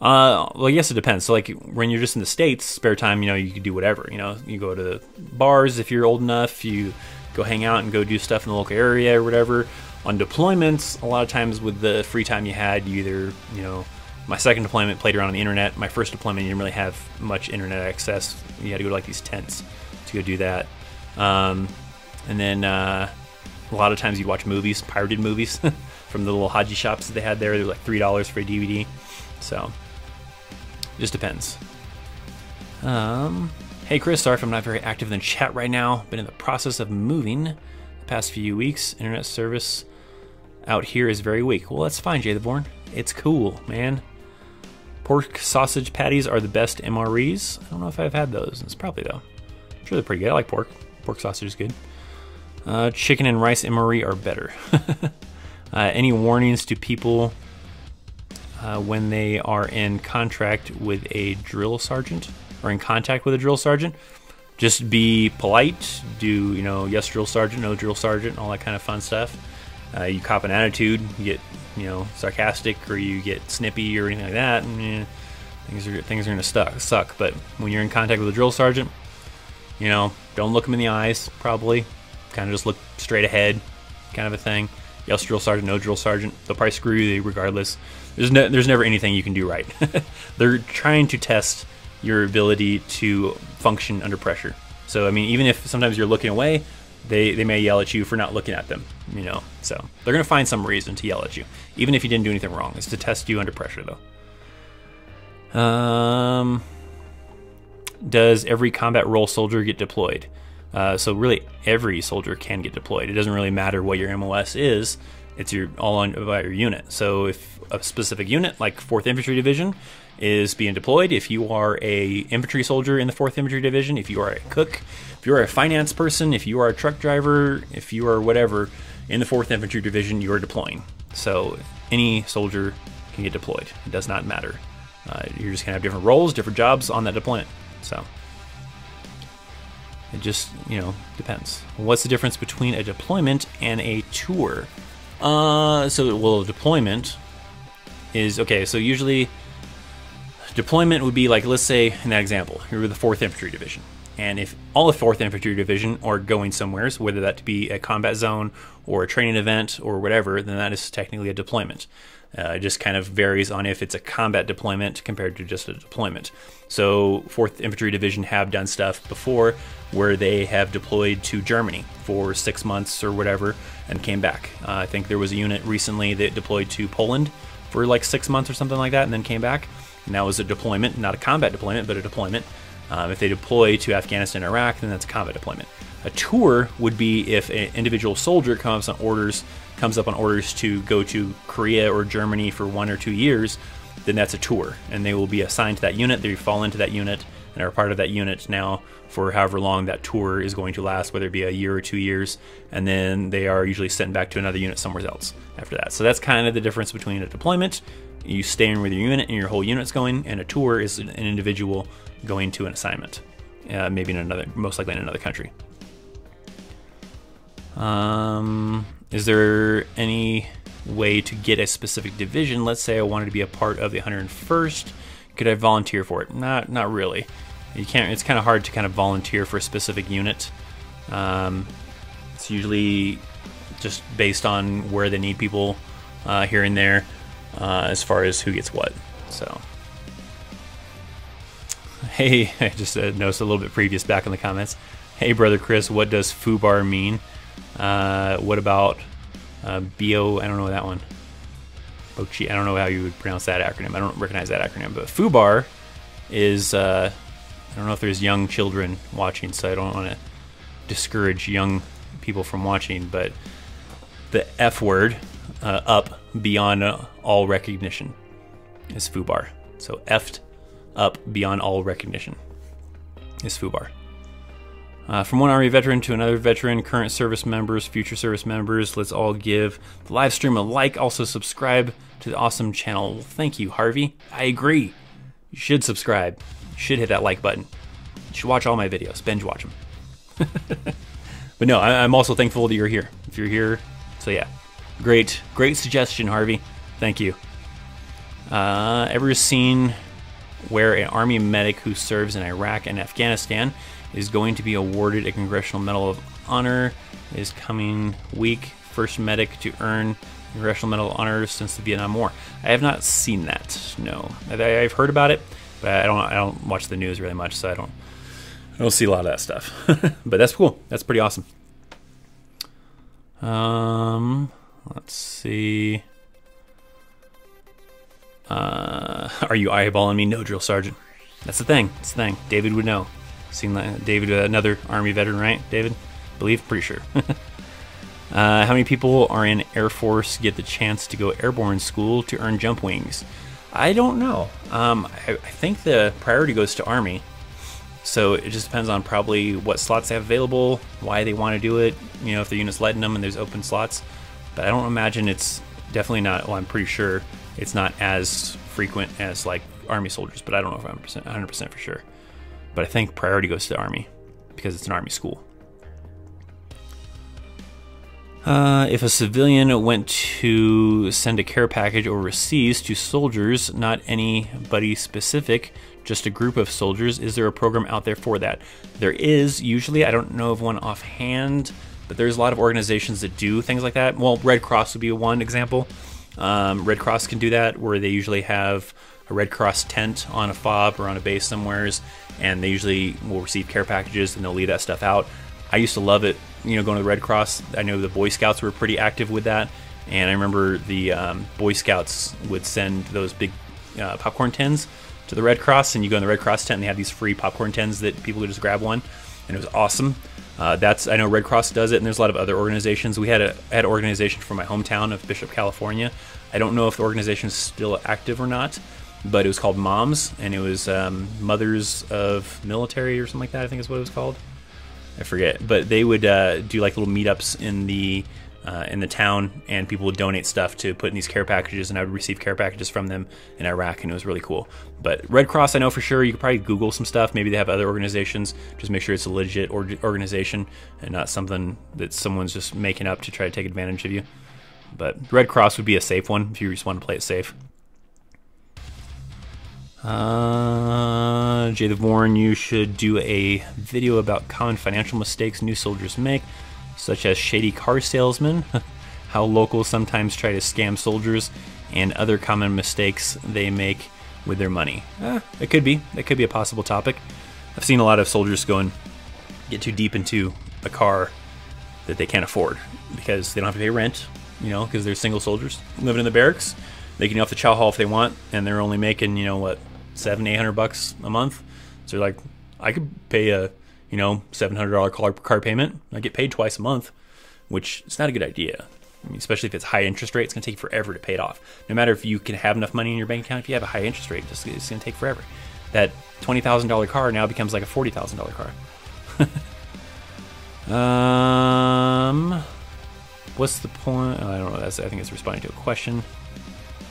Well, yes, it depends. So, like, when you're just in the States, spare time, you can do whatever. You go to bars if you're old enough, you go hang out and go do stuff in the local area or whatever. On deployments, a lot of times with the free time you had, you either, my second deployment played around on the internet. My first deployment, you didn't really have much internet access. You had to go to like these tents to go do that. And then a lot of times you'd watch movies, pirated movies from the little Haji shops that they had there. They were like $3 for a DVD. So, just depends. Hey Chris, sorry if I'm not very active in the chat right now. Been in the process of moving the past few weeks. Internet service out here is very weak. Well, that's fine, Jay the Born. It's cool, man. Pork sausage patties are the best MREs. I don't know if I've had those. It's probably though. I'm sure they're pretty good. I like pork. Pork sausage is good. Chicken and rice MRE are better. Any warnings to people when they are in contract with a drill sergeant or in contact with a drill sergeant? Just be polite. Do, yes, drill sergeant, no drill sergeant, all that kind of fun stuff. You cop an attitude, you get, sarcastic, or you get snippy or anything like that, and things are gonna suck. But when you're in contact with a drill sergeant, don't look them in the eyes, probably. Kind of just look straight ahead, kind of a thing. Yes, drill sergeant, no drill sergeant. They'll probably screw you regardless. There's never anything you can do right. They're trying to test your ability to function under pressure. So, even if sometimes you're looking away, they may yell at you for not looking at them, So, they're going to find some reason to yell at you, even if you didn't do anything wrong. It's to test you under pressure, though. Does every combat role soldier get deployed? So really, every soldier can get deployed. It doesn't really matter what your MOS is. It's all on about your unit. So if a specific unit, like 4th Infantry Division, is being deployed, if you are a infantry soldier in the 4th Infantry Division, if you are a cook, if you are a finance person, if you are a truck driver, if you are whatever in the 4th Infantry Division, you are deploying. So any soldier can get deployed. It does not matter. You're just gonna have different roles, different jobs on that deployment. So it just, depends. What's the difference between a deployment and a tour? A deployment is, okay, so usually deployment would be like, let's say in that example, you're the 4th Infantry Division. And if all the 4th Infantry Division are going somewhere, so whether that be a combat zone or a training event or whatever, then that is technically a deployment. It just kind of varies on if it's a combat deployment compared to just a deployment. So 4th Infantry Division have done stuff before where they have deployed to Germany for 6 months or whatever and came back. I think there was a unit recently that deployed to Poland for like 6 months or something like that and then came back. And that was a deployment, not a combat deployment, but a deployment. If they deploy to Afghanistan and Iraq, then that's a combat deployment. A tour would be if an individual soldier comes up on orders to go to Korea or Germany for 1 or 2 years, then that's a tour. And they will be assigned to that unit, they fall into that unit, and are part of that unit now for however long that tour is going to last, whether it be a year or 2 years, and then they are usually sent back to another unit somewhere else after that. So that's kind of the difference between a deployment, you stay in with your unit and your whole unit's going, and a tour is an individual going to an assignment, maybe most likely in another country. Is there any way to get a specific division? Let's say I wanted to be a part of the 101st. Could I volunteer for it? Not really. You can't. It's kind of hard to kind of volunteer for a specific unit. It's usually just based on where they need people here and there, as far as who gets what. So. Hey, I just noticed a little bit previous back in the comments. Hey, Brother Chris, what does FUBAR mean? What about BO? I don't know that one. Bochi, I don't know how you would pronounce that acronym. I don't recognize that acronym. But FUBAR is, I don't know if there's young children watching, so I don't want to discourage young people from watching, but the F word, up beyond all recognition, is FUBAR. So effed up beyond all recognition is FUBAR. From one Army veteran to another veteran, current service members, future service members, let's all give the live stream a like. Also subscribe to the awesome channel. Well, thank you, Harvey. I agree. You should subscribe. You should hit that like button. You should watch all my videos. Binge watch them. But no, I'm also thankful that you're here. If you're here, so yeah. Great suggestion, Harvey. Thank you. Ever seen where an Army medic who serves in Iraq and Afghanistan is going to be awarded a Congressional Medal of Honor? Is coming week first medic to earn Congressional Medal of Honor since the Vietnam War. I have not seen that. No, I've heard about it, but I don't watch the news really much, so I don't see a lot of that stuff. But that's cool. That's pretty awesome. Let's see. Are you eyeballing me? No, Drill Sergeant. That's the thing. That's the thing. David would know. Seen David, another Army veteran, right? David? Believe? Pretty sure. How many people are in Air Force get the chance to go airborne school to earn jump wings? I don't know. I think the priority goes to Army. So it just depends on probably what slots they have available, why they want to do it, if the unit's letting them and there's open slots. But I don't imagine it's definitely not, well, I'm pretty sure it's not as frequent as like Army soldiers, but I don't know if I'm 100% for sure. But I think priority goes to the Army because it's an Army school. If a civilian went to send a care package overseas to soldiers, not anybody specific, just a group of soldiers, is there a program out there for that? There is, usually. I don't know of one offhand, but there's a lot of organizations that do things like that. Well, Red Cross would be one example. Red Cross can do that, where they usually have a Red Cross tent on a fob or on a base somewheres, and they usually will receive care packages and they'll leave that stuff out. I used to love it, going to the Red Cross. I know the Boy Scouts were pretty active with that, and I remember the Boy Scouts would send those big popcorn tins to the Red Cross, and you go in the Red Cross tent and they have these free popcorn tins that people could just grab one, and it was awesome. I know Red Cross does it, and there's a lot of other organizations. I had an organization from my hometown of Bishop, California. I don't know if the organization is still active or not, but it was called MOMS, and it was Mothers of Military or something like that, I think is what it was called. I forget. But they would do like little meetups in the in the town, and people would donate stuff to put in these care packages, and I would receive care packages from them in Iraq, and it was really cool. But Red Cross, I know for sure. You could probably Google some stuff. Maybe they have other organizations. Just make sure it's a legit organization and not something that someone's just making up to try to take advantage of you. But Red Cross would be a safe one if you just want to play it safe. Jay the Vorn, you should do a video about common financial mistakes new soldiers make, such as shady car salesmen, how locals sometimes try to scam soldiers, and other common mistakes they make with their money. It could be. That could be a possible topic. I've seen a lot of soldiers go and get too deep into a car that they can't afford because they don't have to pay rent, you know, because they're single soldiers living in the barracks. They can get off the chow hall if they want, and they're only making, you know, what, $700-800 a month. So they're like, I could pay a, you know, $700 car payment. I get paid twice a month, which is not a good idea. I mean, especially if it's high interest rate, it's going to take forever to pay it off. No matter if you can have enough money in your bank account, if you have a high interest rate, it's going to take forever. That $20,000 car now becomes like a $40,000 car. What's the point? I don't know. I think it's responding to a question.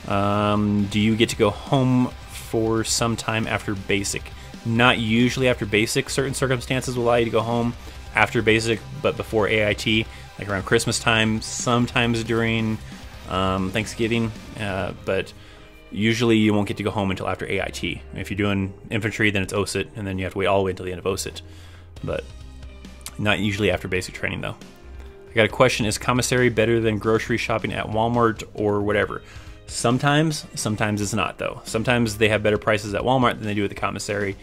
Do you get to go home for some time after basic? Not usually after basic. Certain circumstances will allow you to go home after basic, but before AIT, like around Christmas time, sometimes during Thanksgiving, but usually you won't get to go home until after AIT. If you're doing infantry, then it's OSIT, and then you have to wait all the way until the end of OSIT, but not usually after basic training though. I got a question, is commissary better than grocery shopping at Walmart or whatever? Sometimes it's not though. Sometimes they have better prices at Walmart than they do at the commissary.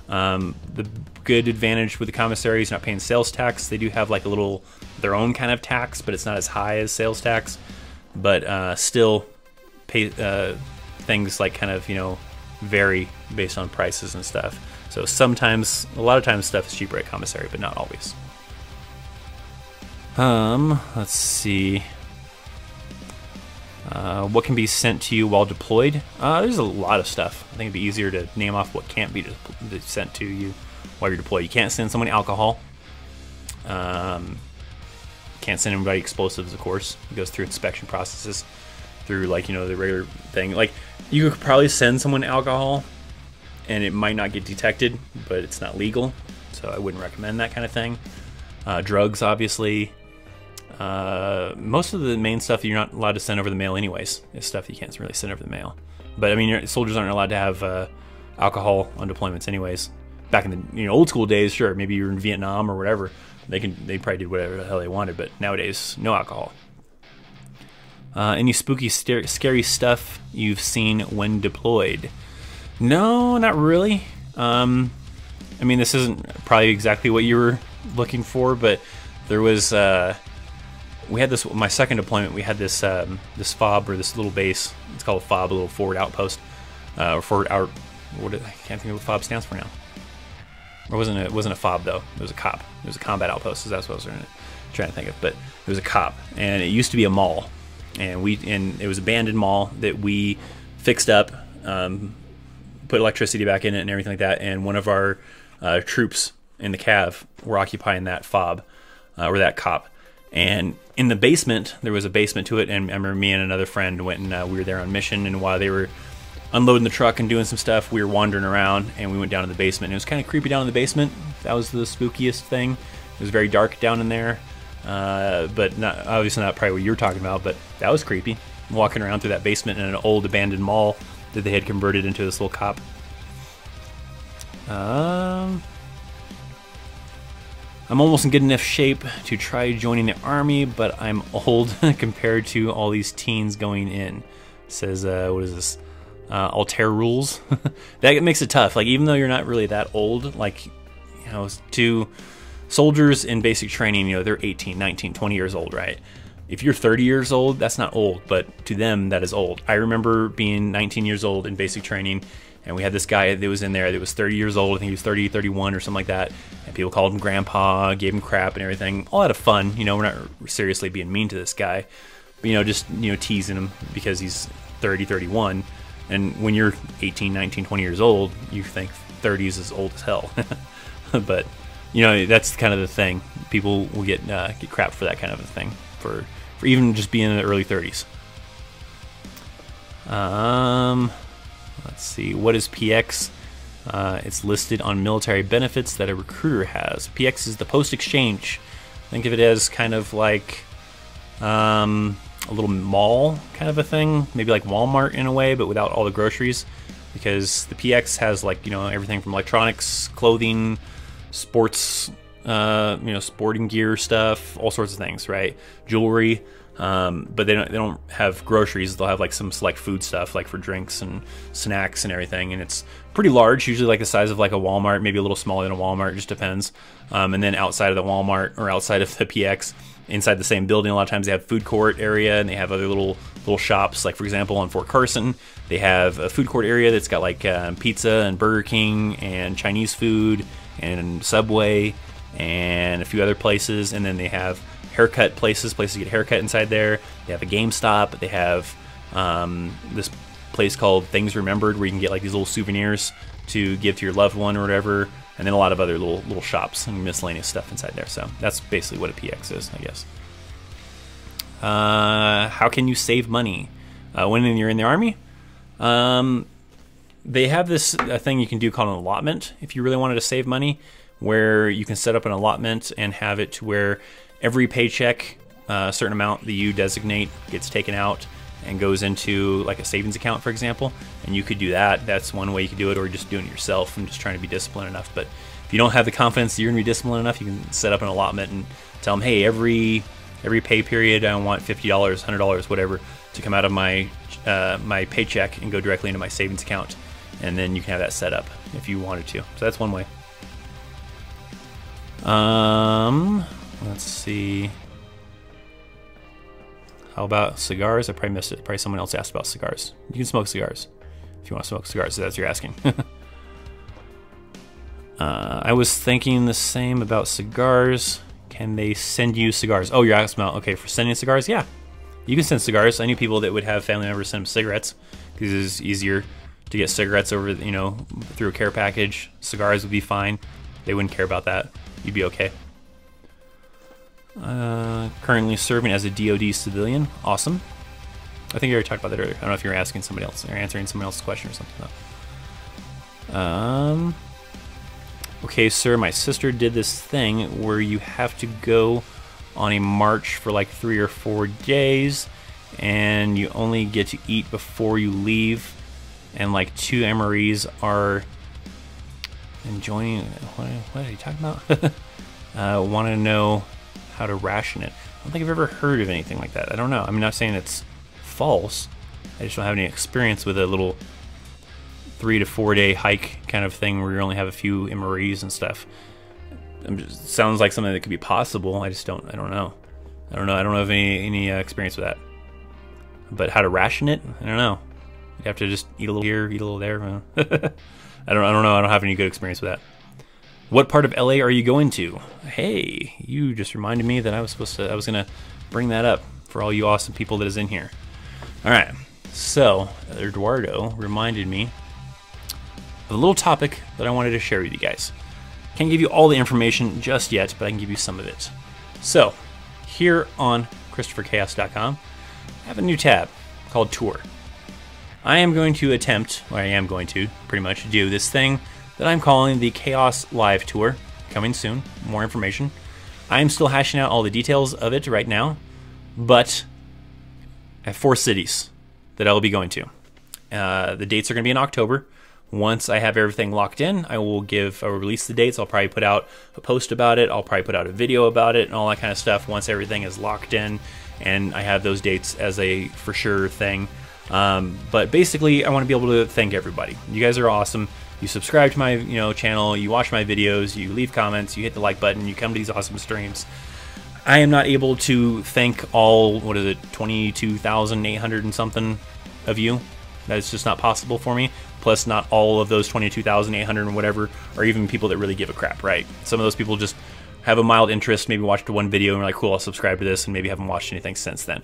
The good advantage with the commissary is not paying sales tax. They do have like a little, their own kind of tax, but it's not as high as sales tax. But still pay things like kind of, you know, vary based on prices and stuff. So sometimes, a lot of times stuff is cheaper at commissary, but not always. Let's see. What can be sent to you while deployed? There's a lot of stuff. I think it'd be easier to name off what can't be sent to you while you're deployed. You can't send someone alcohol. Can't send anybody explosives, of course. It goes through inspection processes, through like, you know, the regular thing. Like, you could probably send someone alcohol and it might not get detected, but it's not legal. So I wouldn't recommend that kind of thing. Drugs, obviously. Most of the main stuff you're not allowed to send over the mail anyways. Is stuff you can't really send over the mail. But I mean, soldiers aren't allowed to have alcohol on deployments anyways. Back in the, you know, old school days, sure, maybe you're in Vietnam or whatever, they probably did whatever the hell they wanted, but nowadays, no alcohol. Any spooky, scary stuff you've seen when deployed? No, not really. I mean, this isn't probably exactly what you were looking for, but there was we had this, my second deployment, we had this this FOB, or this little base. It's called a FOB, a little forward outpost, or forward out. I can't think of what FOB stands for now. Or it wasn't a FOB though. It was a COP. It was a combat outpost. So that's what I was trying to think of. But it was a COP, and it used to be a mall, and it was an abandoned mall that we fixed up, put electricity back in it and everything like that. And one of our troops in the Cav were occupying that FOB, or that COP. And in the basement, there was a basement to it, and I remember me and another friend went and we were there on mission, and while they were unloading the truck and doing some stuff, we were wandering around, and we went down to the basement. And it was kind of creepy down in the basement. That was the spookiest thing. It was very dark down in there, but not, obviously not probably what you're talking about, but that was creepy. Walking around through that basement in an old abandoned mall that they had converted into this little COP. I'm almost in good enough shape to try joining the army, but I'm old compared to all these teens going in. Says, what is this? Altair rules. That makes it tough. Like, even though you're not really that old, like, you know, to soldiers in basic training, you know, they're 18, 19, 20 years old, right? If you're 30 years old, that's not old, but to them, that is old. I remember being 19 years old in basic training, and we had this guy that was in there that was 30 years old. I think he was 30, 31 or something like that. And people called him grandpa, gave him crap and everything. All out of fun. You know, we're not seriously being mean to this guy. But, you know, just, you know, teasing him because he's 30, 31. And when you're 18, 19, 20 years old, you think 30 is as old as hell. But, you know, that's kind of the thing. People will get crap for that kind of a thing, for for even just being in the early 30s. Let's see, what is PX? It's listed on military benefits that a recruiter has. PX is the post exchange. Think of it as kind of like a little mall kind of a thing, maybe like Walmart in a way, but without all the groceries, because the PX has, like, you know, everything from electronics, clothing, sports, you know, sporting gear stuff, all sorts of things, right? Jewelry. But they don't have groceries. They'll have like some select food stuff, like for drinks and snacks and everything. And it's pretty large, usually like the size of like a Walmart, maybe a little smaller than a Walmart, it just depends. And then outside of the Walmart or outside of the PX, inside the same building, a lot of times they have food court area, and they have other little shops. Like for example, on Fort Carson, they have a food court area that's got like pizza and Burger King and Chinese food and Subway and a few other places. And then they have haircut places to get a haircut inside there. They have a GameStop. They have this place called Things Remembered, where you can get like these little souvenirs to give to your loved one or whatever. And then a lot of other little shops and miscellaneous stuff inside there. So that's basically what a PX is, I guess. How can you save money when you're in the Army? They have this thing you can do called an allotment if you really wanted to save money, where you can set up an allotment and have it to where every paycheck, a certain amount that you designate gets taken out and goes into like a savings account, for example. And you could do that. That's one way you could do it, or just doing it yourself and just trying to be disciplined enough. But if you don't have the confidence that you're gonna be disciplined enough, you can set up an allotment and tell them, hey, every pay period, I want $50, $100, whatever, to come out of my my paycheck and go directly into my savings account. And then you can have that set up if you wanted to. So that's one way. Let's see. How about cigars? I probably missed it. Probably someone else asked about cigars. You can smoke cigars if you want to smoke cigars, if that's what you're asking. I was thinking the same about cigars. Can they send you cigars? Oh, you're asking about, okay, for sending cigars? Yeah, you can send cigars. I knew people that would have family members send them cigarettes, because it's easier to get cigarettes over, you know, through a care package. Cigars would be fine. They wouldn't care about that. You'd be okay. Currently serving as a DoD civilian. Awesome. I think you already talked about that earlier. I don't know if you're asking somebody else or answering someone else's question or something though. Okay, sir, my sister did this thing where you have to go on a march for like 3 or 4 days, and you only get to eat before you leave, and like 2 MREs are enjoying. What are you talking about? Want to know how to ration it. I don't think I've ever heard of anything like that. I don't know. I'm not saying it's false. I just don't have any experience with a little 3 to 4 day hike kind of thing where you only have a few MREs and stuff. It sounds like something that could be possible. I don't know. I don't have any experience with that. But how to ration it? I don't know. You have to just eat a little here, eat a little there. I don't know. I don't have any good experience with that. What part of LA are you going to? Hey, you just reminded me that I was gonna bring that up for all you awesome people that is in here. All right, so Eduardo reminded me of a little topic that I wanted to share with you guys. Can't give you all the information just yet, but I can give you some of it. So here on ChristopherChaos.com, I have a new tab called Tour. I am going to pretty much do this thing that I'm calling the Chaos Live Tour, coming soon. More information. I'm still hashing out all the details of it right now, but I have 4 cities that I will be going to. The dates are going to be in October. Once I have everything locked in, I will release the dates. I'll probably put out a post about it. I'll probably put out a video about it and all that kind of stuff once everything is locked in and I have those dates as a for sure thing. But basically, I want to be able to thank everybody. You guys are awesome. You subscribe to my channel, you watch my videos, you leave comments, you hit the like button, you come to these awesome streams. I am not able to thank all, 22,800 and something of you. That's just not possible for me. Plus, not all of those 22,800 and whatever are even people that really give a crap, right? Some of those people just have a mild interest, maybe watched one video and are like, cool, I'll subscribe to this, and maybe haven't watched anything since then.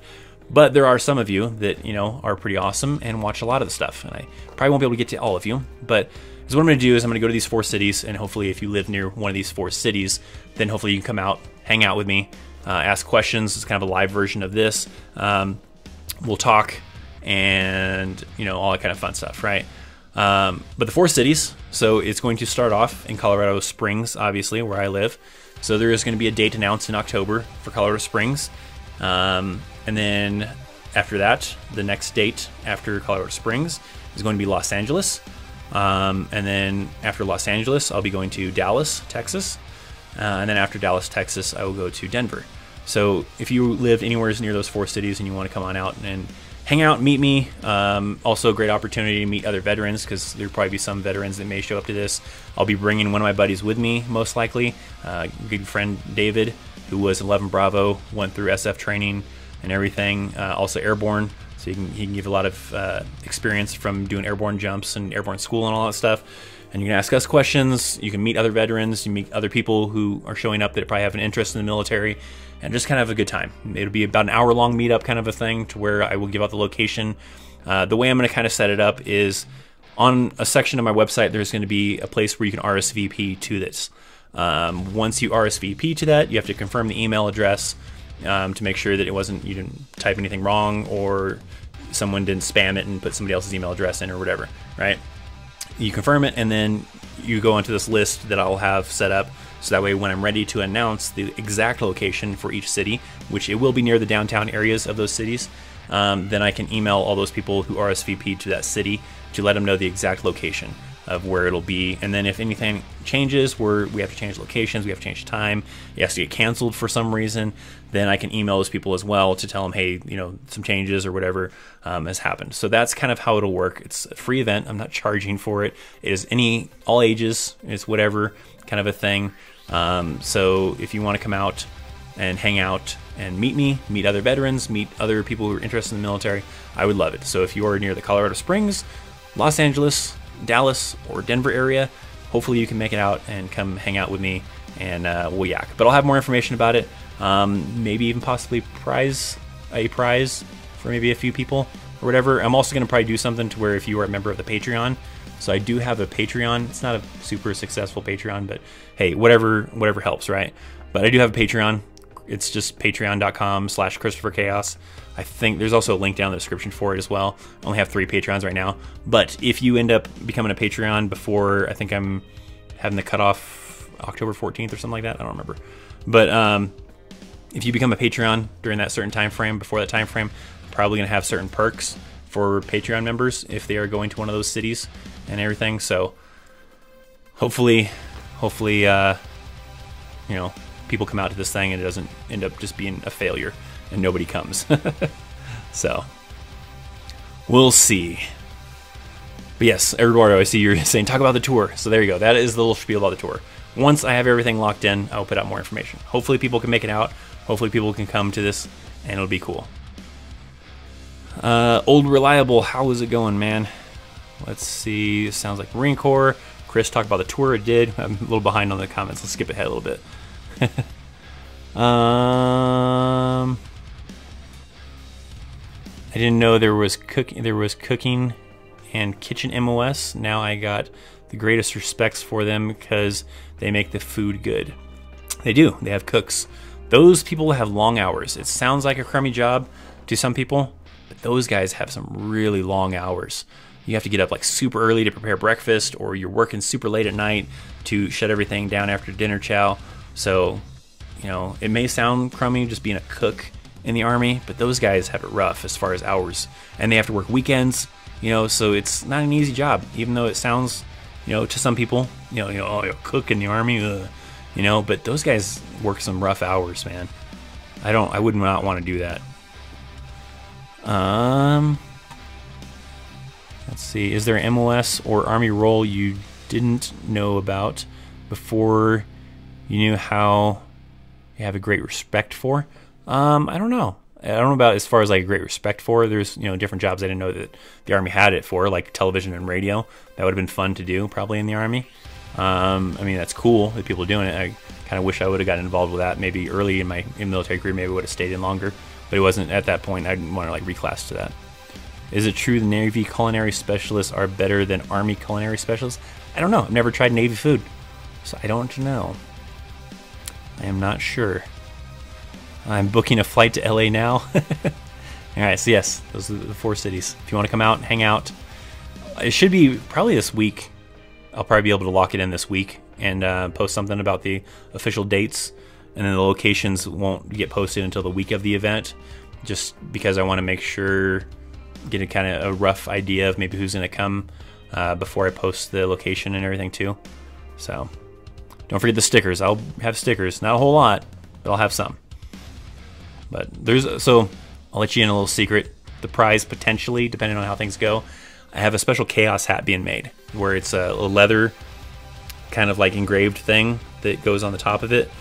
But there are some of you that, are pretty awesome and watch a lot of the stuff. And I probably won't be able to get to all of you, but so what I'm going to do is I'm going to go to these 4 cities, and hopefully if you live near one of these 4 cities, then hopefully you can come out, hang out with me, ask questions. It's kind of a live version of this. We'll talk and, you know, all that kind of fun stuff, right? But the 4 cities, so it's going to start off in Colorado Springs, obviously, where I live. So there is going to be a date announced in October for Colorado Springs. And then after that, the next date after Colorado Springs is going to be Los Angeles. And then after Los Angeles, I'll be going to Dallas, Texas. And then after Dallas, Texas, I will go to Denver. So if you live anywhere near those 4 cities and you want to come on out and hang out, meet me. Also a great opportunity to meet other veterans, because there'll probably be some veterans that may show up to this. I'll be bringing one of my buddies with me, most likely. Good friend David, who was 11 Bravo, went through SF training and everything. Also airborne, so he can give a lot of experience from doing airborne jumps and airborne school and all that stuff. And you can ask us questions. You can meet other veterans. You meet other people who are showing up that probably have an interest in the military, and just kind of have a good time. It'll be about an hour-long meetup kind of a thing, to where I will give out the location. The way I'm going to kind of set it up is on a section of my website, there's going to be a place where you can RSVP to this. Once you RSVP to that, you have to confirm the email address to make sure that you didn't type anything wrong, or someone didn't spam it and put somebody else's email address in or whatever, right? You confirm it, and then you go into this list that I'll have set up, so that way when I'm ready to announce the exact location for each city, which it will be near the downtown areas of those cities, then I can email all those people who RSVP to that city to let them know the exact location of where it'll be. And then if anything changes, where we have to change locations, we have to change time, it has to get canceled for some reason, then I can email those people as well to tell them, hey, you know, some changes or whatever has happened. So that's kind of how it'll work. It's a free event. I'm not charging for it. It is all ages. It's whatever kind of a thing. So if you want to come out and hang out and meet me, meet other veterans, meet other people who are interested in the military, I would love it. So if you are near the Colorado Springs, Los Angeles, Dallas, or Denver area, hopefully you can make it out and come hang out with me, and we'll yak. But I'll have more information about it. Maybe even possibly a prize for maybe a few people or whatever. I'm also going to probably do something to where if you are a member of the Patreon, so I do have a Patreon. It's not a super successful Patreon, but hey, whatever helps, right? But I do have a Patreon. It's just patreon.com/ChristopherChaos. I think there's also a link down in the description for it as well. I only have 3 Patreons right now. But if you end up becoming a Patreon before, I think I'm having the cutoff October 14th or something like that. I don't remember. But if you become a Patreon during that certain time frame, before that time frame, I'm probably going to have certain perks for Patreon members if they are going to one of those cities and everything. So hopefully, you know, people come out to this thing and it doesn't end up just being a failure and nobody comes. So we'll see. But yes, Eduardo, I see you're saying talk about the tour. So there you go. That is the little spiel about the tour. Once I have everything locked in, I'll put out more information. Hopefully people can make it out. Hopefully people can come to this, and it'll be cool. Old Reliable, how is it going, man? Let's see. Sounds like Marine Corps. Chris talked about the tour. It did. I'm a little behind on the comments. Let's skip ahead a little bit. I didn't know there was cooking and kitchen MOS. Now I got the greatest respects for them because they make the food good. They do. They have cooks. Those people have long hours. It sounds like a crummy job to some people, but those guys have some really long hours. You have to get up like super early to prepare breakfast, or you're working super late at night to shut everything down after dinner chow. So, you know, it may sound crummy just being a cook in the Army, but those guys have it rough as far as hours, and they have to work weekends, you know, so it's not an easy job, even though it sounds, you know, to some people, oh, you're a cook in the Army, you know, but those guys work some rough hours, man. I would not want to do that. Let's see, is there an MOS or Army role you didn't know about before you knew how you have a great respect for? I don't know. I don't know about as far as like a great respect for. There's, you know, different jobs I didn't know that the Army had it for, like television and radio. That would have been fun to do probably in the Army. I mean, that's cool that people are doing it. I kind of wish I would have gotten involved with that maybe early in my military career. Maybe would have stayed in longer, but it wasn't at that point. I didn't want to like reclass to that. Is it true the Navy culinary specialists are better than Army culinary specialists? I don't know. I've never tried Navy food, so I don't know. I am not sure. I'm booking a flight to LA now. All right, so yes, those are the 4 cities. If you want to come out and hang out, it should be probably this week. I'll probably be able to lock it in this week and post something about the official dates, and then the locations won't get posted until the week of the event, just because I want to make sure, get a kind of a rough idea of maybe who's going to come before I post the location and everything too. So don't forget the stickers. I'll have stickers, not a whole lot, but I'll have some. But I'll let you in a little secret. The prize, potentially, depending on how things go, I have a special Chaos hat being made, where it's a leather kind of like engraved thing that goes on the top of it.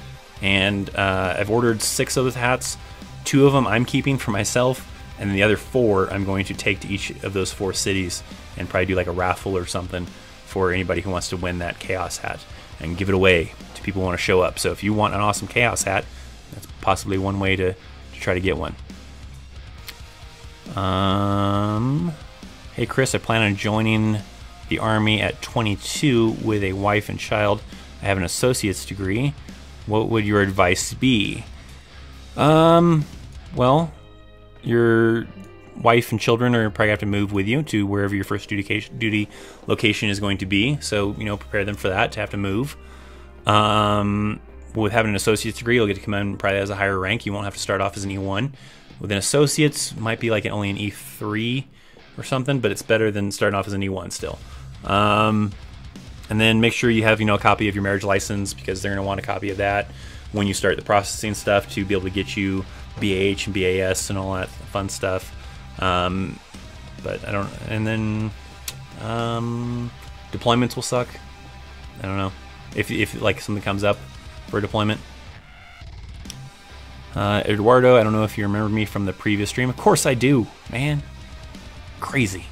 And I've ordered 6 of those hats. 2 of them I'm keeping for myself, and then the other 4 I'm going to take to each of those 4 cities and probably do like a raffle or something for anybody who wants to win that Chaos hat and give it away to people who want to show up. So if you want an awesome Chaos hat, that's possibly one way to try to get one. Hey Chris, I plan on joining the Army at 22 with a wife and child. I have an associate's degree. What would your advice be? Well, your wife and children are probably have to move with you to wherever your first duty location is going to be. So, prepare them for that, to have to move. With having an associate's degree, you'll get to come in probably as a higher rank. You won't have to start off as an E1. With an associate's, might be like only an E3 or something, but it's better than starting off as an E1 still. And then make sure you have, a copy of your marriage license, because they're going to want a copy of that when you start the processing stuff to be able to get you BAH and BAS and all that fun stuff. But I don't, and then deployments will suck. I don't know if like something comes up for a deployment. Eduardo, I don't know if you remember me from the previous stream. Of course I do, man. Crazy.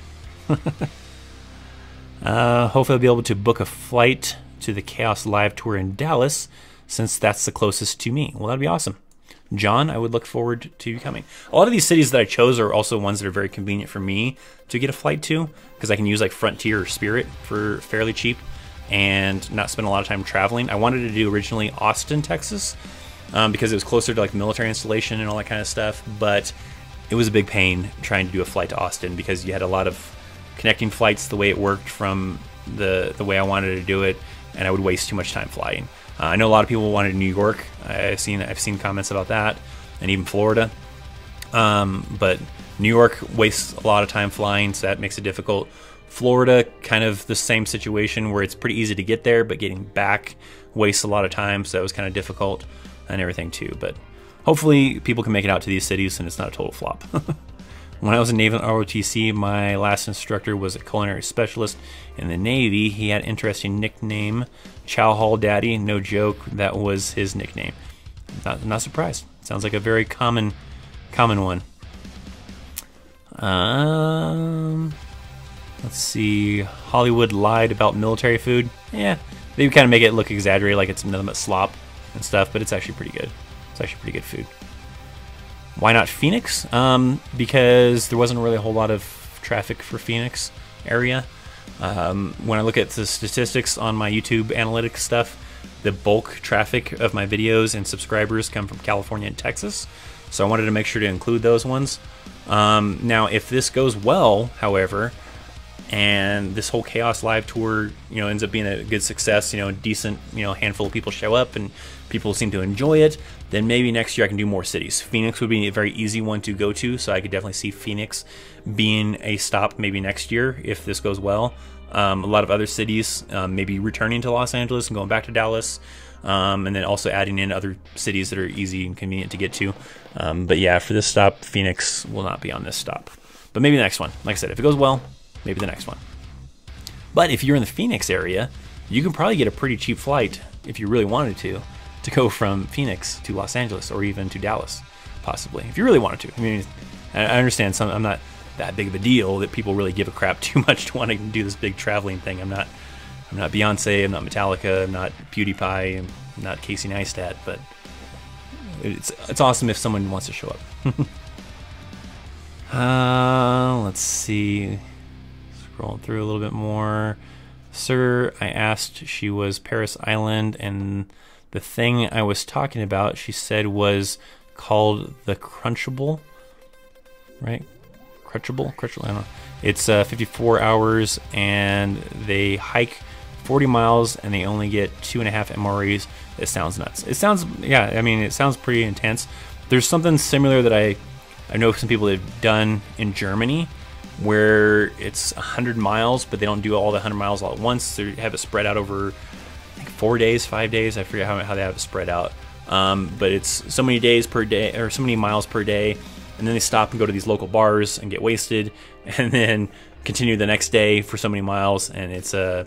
Hopefully I'll be able to book a flight to the Chaos Live Tour in Dallas, since that's the closest to me. Well, that'd be awesome. John, I would look forward to you coming. A lot of these cities that I chose are also ones that are very convenient for me to get a flight to, because I can use like Frontier or Spirit for fairly cheap and not spend a lot of time traveling. I wanted to do originally Austin, Texas, because it was closer to like military installation and all that kind of stuff, but it was a big pain trying to do a flight to Austin, because you had a lot of connecting flights the way it worked from the way I wanted to do it, and I would waste too much time flying. I know a lot of people wanted New York. I've seen comments about that, and even Florida. But New York wastes a lot of time flying, so that makes it difficult. Florida, kind of the same situation, where it's pretty easy to get there, but getting back wastes a lot of time, so that was kind of difficult and everything too. But hopefully people can make it out to these cities and it's not a total flop. When I was in Naval ROTC, my last instructor was a culinary specialist in the Navy. He had an interesting nickname, Chow Hall Daddy. No joke, that was his nickname. Not surprised. Sounds like a very common one. Let's see. Hollywood lied about military food. Yeah, they kind of make it look exaggerated, like it's nothing but slop and stuff, but it's actually pretty good. It's actually pretty good food. Why not Phoenix? Because there wasn't really a whole lot of traffic for Phoenix area. When I look at the statistics on my YouTube analytics stuff, the bulk traffic of my videos and subscribers come from California and Texas. So I wanted to make sure to include those ones. Now, if this goes well, however, and this whole Chaos Live tour, ends up being a good success, a decent, handful of people show up and people seem to enjoy it, then maybe next year I can do more cities. Phoenix would be a very easy one to go to, so I could definitely see Phoenix being a stop maybe next year if this goes well. A lot of other cities, maybe returning to Los Angeles and going back to Dallas, and then also adding in other cities that are easy and convenient to get to. But yeah, for this stop, Phoenix will not be on this stop. But maybe the next one. Like I said, if it goes well, maybe the next one. But if you're in the Phoenix area, you can probably get a pretty cheap flight, if you really wanted to go from Phoenix to Los Angeles or even to Dallas, possibly, if you really wanted to. I mean, I understand I'm not that big of a deal that people really give a crap too much to want to do this big traveling thing. I'm not Beyonce, I'm not Metallica, I'm not PewDiePie, I'm not Casey Neistat, but it's awesome if someone wants to show up. Let's see. Scrolling through a little bit more. Sir, I asked, she was Paris Island, and the thing I was talking about, she said, was called the Crunchable, right? Crunchable, I don't know. It's 54 hours, and they hike 40 miles, and they only get 2.5 MREs. It sounds nuts. It sounds, yeah, I mean, it sounds pretty intense. There's something similar that I know some people have done in Germany, where it's 100 miles, but they don't do all the 100 miles all at once. They have it spread out over, I think, 4 days, 5 days. I forget how they have it spread out. But it's so many days per day, or so many miles per day, and then they stop and go to these local bars and get wasted, and then continue the next day for so many miles. And it's a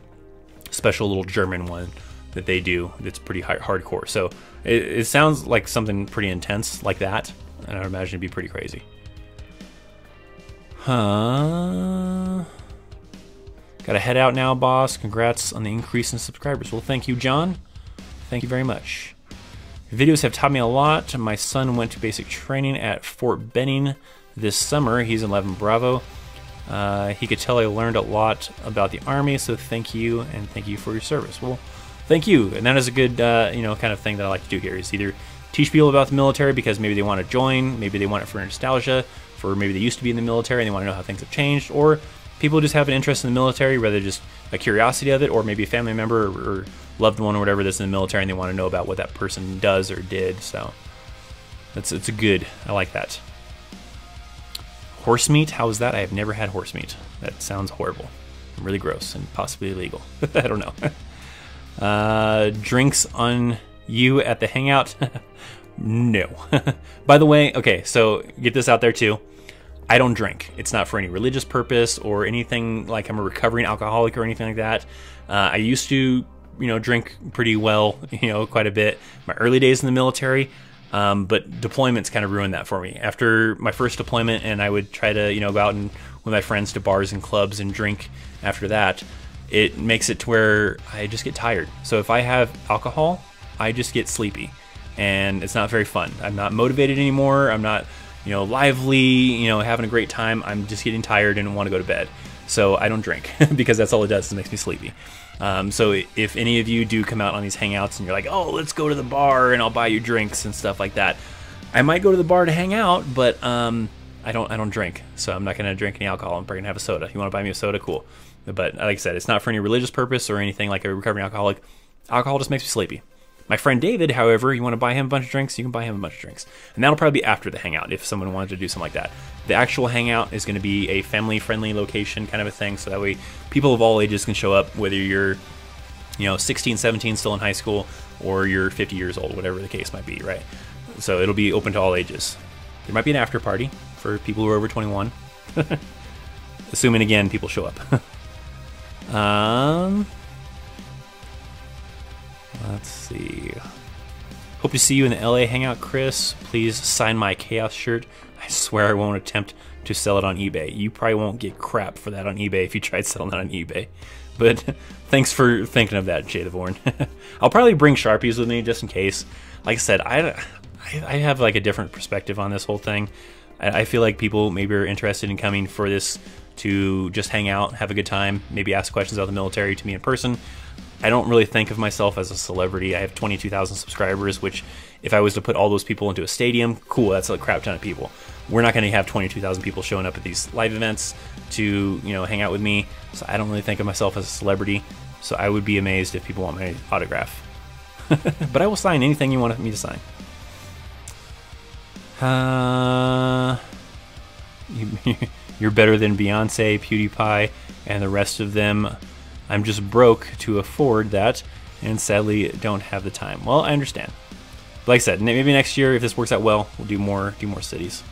special little German one that they do that's pretty hardcore. So it sounds like something pretty intense like that, and I would imagine it'd be pretty crazy. Gotta head out now, boss. Congrats on the increase in subscribers. Well, thank you, John. Thank you very much. Videos have taught me a lot. My son went to basic training at Fort Benning this summer. He's in 11 Bravo. He could tell I learned a lot about the Army, so thank you, and thank you for your service. Well, thank you. And that is a good, kind of thing that I like to do here, is either teach people about the military because maybe they want to join, maybe they want it for nostalgia, for maybe they used to be in the military and they want to know how things have changed, or people just have an interest in the military, whether just a curiosity of it, or maybe a family member or loved one or whatever that's in the military and they want to know about what that person does or did. So it's a good, I like that. Horse meat, how is that? I have never had horse meat. That sounds horrible. Really gross and possibly illegal. I don't know. Drinks on you at the hangout? No. By the way, okay, so get this out there too. I don't drink. It's not for any religious purpose or anything like I'm a recovering alcoholic or anything like that. I used to, drink pretty well, quite a bit. My early days in the military, but deployments kind of ruined that for me. After my first deployment, and I would try to, go out and with my friends to bars and clubs and drink after that, it makes it to where I just get tired. So if I have alcohol, I just get sleepy, and it's not very fun. I'm not motivated anymore. I'm not, lively, having a great time. I'm just getting tired and want to go to bed. So I don't drink because that's all it does, is it makes me sleepy. So if any of you do come out on these hangouts and you're like, oh, let's go to the bar and I'll buy you drinks and stuff like that, I might go to the bar to hang out, but I don't drink, so I'm not gonna drink any alcohol. I'm probably gonna have a soda. You want to buy me a soda? Cool. But like I said, it's not for any religious purpose or anything like a recovering alcoholic. Alcohol just makes me sleepy. My friend David, however, you want to buy him a bunch of drinks, you can buy him a bunch of drinks. And that'll probably be after the hangout if someone wanted to do something like that. The actual hangout is going to be a family-friendly location kind of a thing, so that way people of all ages can show up, whether you're 16, 17, still in high school, or you're 50 years old, whatever the case might be, right? So it'll be open to all ages. There might be an after party for people who are over 21. Assuming, again, people show up. Let's see. Hope to see you in the LA hangout, Chris. Please sign my Chaos shirt. I swear I won't attempt to sell it on eBay. You probably won't get crap for that on eBay if you tried selling that on eBay. But thanks for thinking of that, Jay the Vorn. I'll probably bring Sharpies with me just in case. Like I said, I have like a different perspective on this whole thing. I feel like people maybe are interested in coming for this to just hang out, have a good time, maybe ask questions about the military to me in person. I don't really think of myself as a celebrity. I have 22,000 subscribers, which if I was to put all those people into a stadium, cool, that's a crap ton of people. We're not going to have 22,000 people showing up at these live events to, hang out with me. So I don't really think of myself as a celebrity. So I would be amazed if people want my autograph. But I will sign anything you want me to sign. You're better than Beyonce, PewDiePie, and the rest of them. I'm just broke to afford that, and sadly don't have the time. Well, I understand. But like I said, maybe next year, if this works out well, we'll do more cities.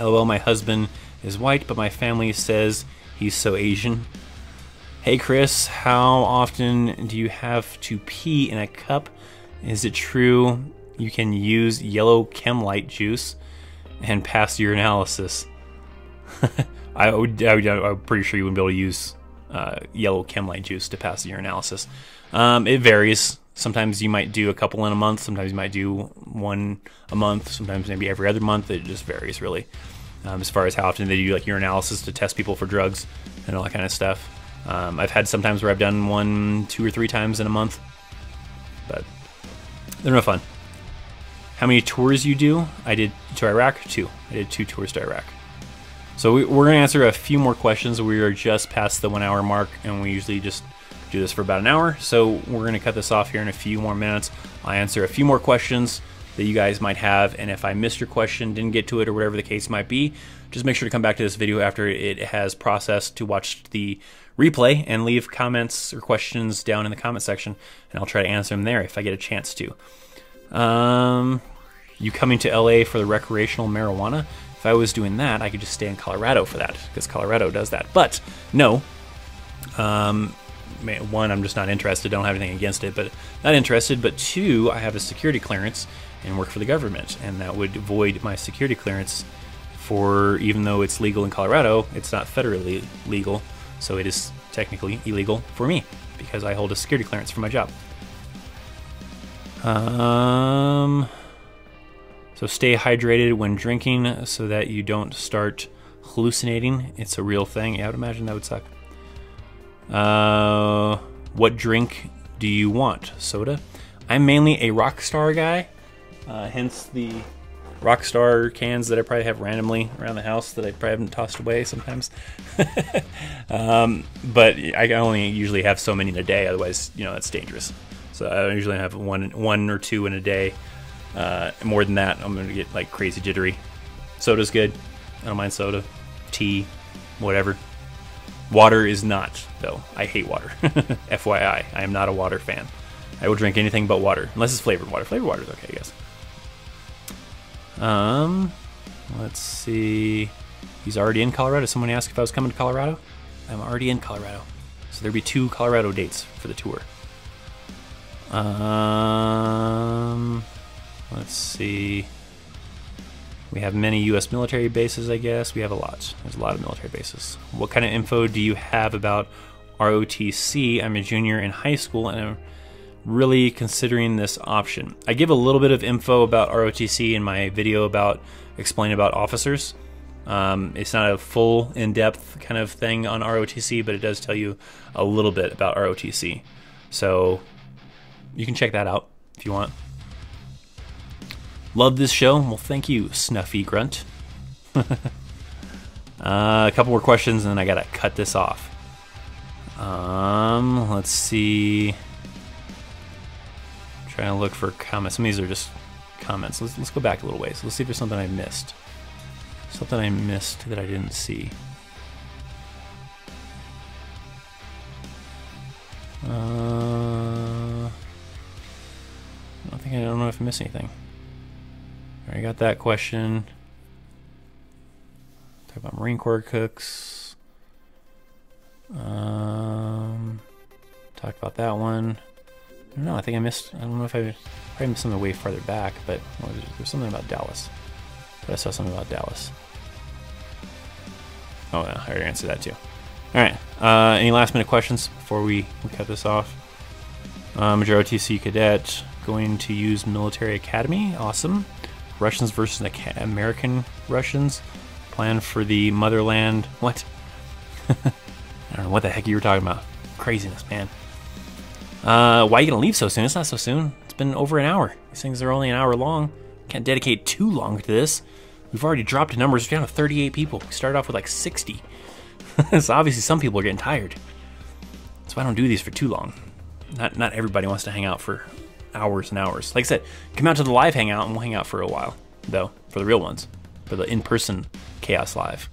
LOL, my husband is white, but my family says he's so Asian. Hey Chris, how often do you have to pee in a cup? Is it true you can use yellow chem light juice and pass your analysis? I'm pretty sure you wouldn't be able to use yellow chem light juice to pass your analysis. It varies. Sometimes you might do a couple in a month. Sometimes you might do one a month. Sometimes maybe every other month. It just varies really. As far as how often they do like urinalysis to test people for drugs and all that kind of stuff. I've had sometimes where I've done 1, 2, or 3 times in a month, but they're no fun. How many tours you do? I did to Iraq, 2. I did 2 tours to Iraq. So we're going to answer a few more questions. We are just past the 1 hour mark, and we usually just do this for about an hour. So we're going to cut this off here in a few more minutes. I'll answer a few more questions that you guys might have, and if I missed your question, didn't get to it, or whatever the case might be, just make sure to come back to this video after it has processed to watch the replay and leave comments or questions down in the comment section, and I'll try to answer them there if I get a chance to. You coming to LA for the recreational marijuana? If I was doing that, I could just stay in Colorado for that, because Colorado does that. But no, one, I'm just not interested. Don't have anything against it, but not interested. But 2, I have a security clearance and work for the government, and that would void my security clearance for, even though it's legal in Colorado, it's not federally legal, so it is technically illegal for me because I hold a security clearance for my job. So stay hydrated when drinking so that you don't start hallucinating. It's a real thing. Yeah, I would imagine that would suck. What drink do you want? Soda? I'm mainly a Rockstar guy, hence the Rockstar cans that I probably have randomly around the house that I probably haven't tossed away sometimes. But I only usually have so many in a day, otherwise, you know, that's dangerous. So I usually have one or 2 in a day. More than that, I'm gonna get like crazy jittery. Soda's good. I don't mind soda. Tea, whatever. Water is not, though. I hate water. FYI, I am not a water fan. I will drink anything but water, unless it's flavored water. Flavored water is okay, I guess. Let's see. He's already in Colorado. Someone asked if I was coming to Colorado. I'm already in Colorado. So there'll be 2 Colorado dates for the tour. Let's see. We have many U.S. military bases, I guess. We have a lot. There's a lot of military bases. What kind of info do you have about ROTC? I'm a junior in high school, and I'm really considering this option. I give a little bit of info about ROTC in my video about explaining about officers. It's not a full in-depth kind of thing on ROTC, but it does tell you a little bit about ROTC. So you can check that out if you want. Love this show. Well, thank you, Snuffy Grunt. A couple more questions, and then I gotta cut this off. Let's see. Trying to look for comments. Some of these are just comments. Let's go back a little ways. Let's see if there's something I missed. Something I missed that I didn't see. I don't know if I missed anything. I got that question. Talk about Marine Corps cooks. Talked about that one. I don't know. I think I missed. I don't know if I probably missed something way farther back, but there's something about Dallas. But I saw something about Dallas. Oh, yeah, I already answered that too. All right. Any last minute questions before we cut this off? Major OTC cadet going to use military academy. Awesome. Russians versus American Russians. Plan for the motherland. What? I don't know what the heck you were talking about. Craziness, man. Why are you gonna leave so soon? It's not so soon. It's been over an hour. These things are only an hour long. Can't dedicate too long to this. We've already dropped the numbers. We're down to 38 people. We started off with like 60. So obviously some people are getting tired. That's why I don't do these for too long. Not everybody wants to hang out for hours and hours. Like I said, come out to the live hangout and we'll hang out for a while, though, for the real ones, for the in-person Chaos Live.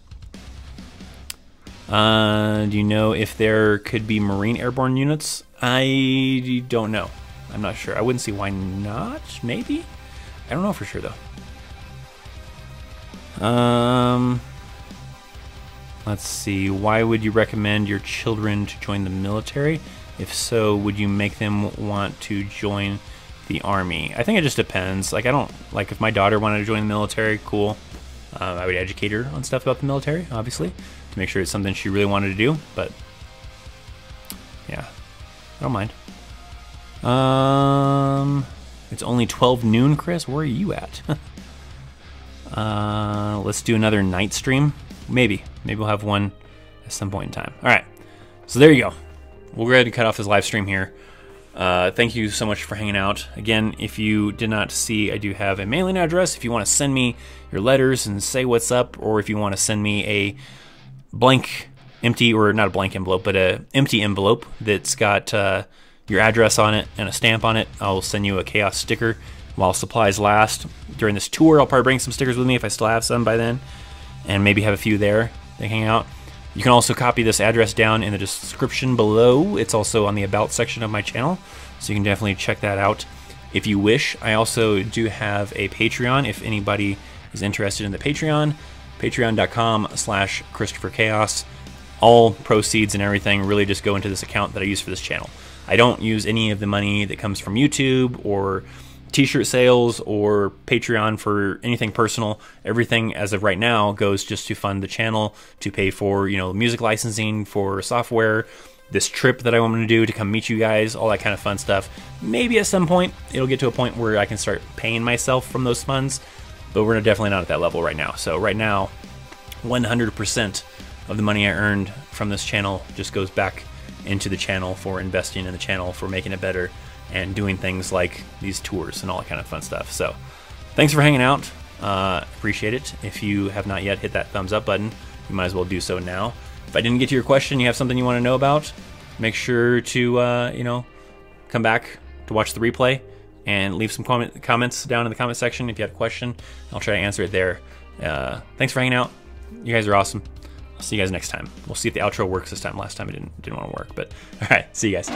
Do you know if there could be Marine airborne units? I don't know. I'm not sure. I wouldn't see why not. Maybe? I don't know for sure, though. Let's see. Why would you recommend your children to join the military? If so, would you make them want to join the army? I think it just depends. Like, I don't, like, if my daughter wanted to join the military, cool. I would educate her on stuff about the military, obviously, to make sure it's something she really wanted to do, but yeah, I don't mind. It's only 12 noon, Chris. Where are you at? Let's do another night stream. Maybe we'll have one at some point in time. All right, so there you go. We'll go ahead and cut off this live stream here. Thank you so much for hanging out. Again, if you did not see, I do have a mailing address. If you want to send me your letters and say what's up, or if you want to send me a blank, empty, or not a blank envelope, but a empty envelope that's got your address on it and a stamp on it, I'll send you a Chaos sticker while supplies last. During this tour, I'll probably bring some stickers with me if I still have some by then, and maybe have a few there to hang out. You can also copy this address down in the description below. It's also on the About section of my channel, so you can definitely check that out if you wish. I also do have a Patreon if anybody is interested in the Patreon. Patreon.com/ChristopherChaos. All proceeds and everything really just go into this account that I use for this channel. I don't use any of the money that comes from YouTube or t-shirt sales or Patreon for anything personal. Everything as of right now goes just to fund the channel, to pay for, you know, music licensing for software, this trip that I want to do to come meet you guys, all that kind of fun stuff. Maybe at some point it'll get to a point where I can start paying myself from those funds, but we're definitely not at that level right now. So right now, 100% of the money I earned from this channel just goes back into the channel for investing in the channel, for making it better, and doing things like these tours and all that kind of fun stuff. So thanks for hanging out. Appreciate it. If you have not yet hit that thumbs up button, you might as well do so now. If I didn't get to your question, you have something you want to know about, make sure to you know, come back to watch the replay and leave some comments down in the comment section if you have a question. I'll try to answer it there. Thanks for hanging out. You guys are awesome. I'll see you guys next time. We'll see if the outro works this time. Last time it didn't want to work, but all right, see you guys.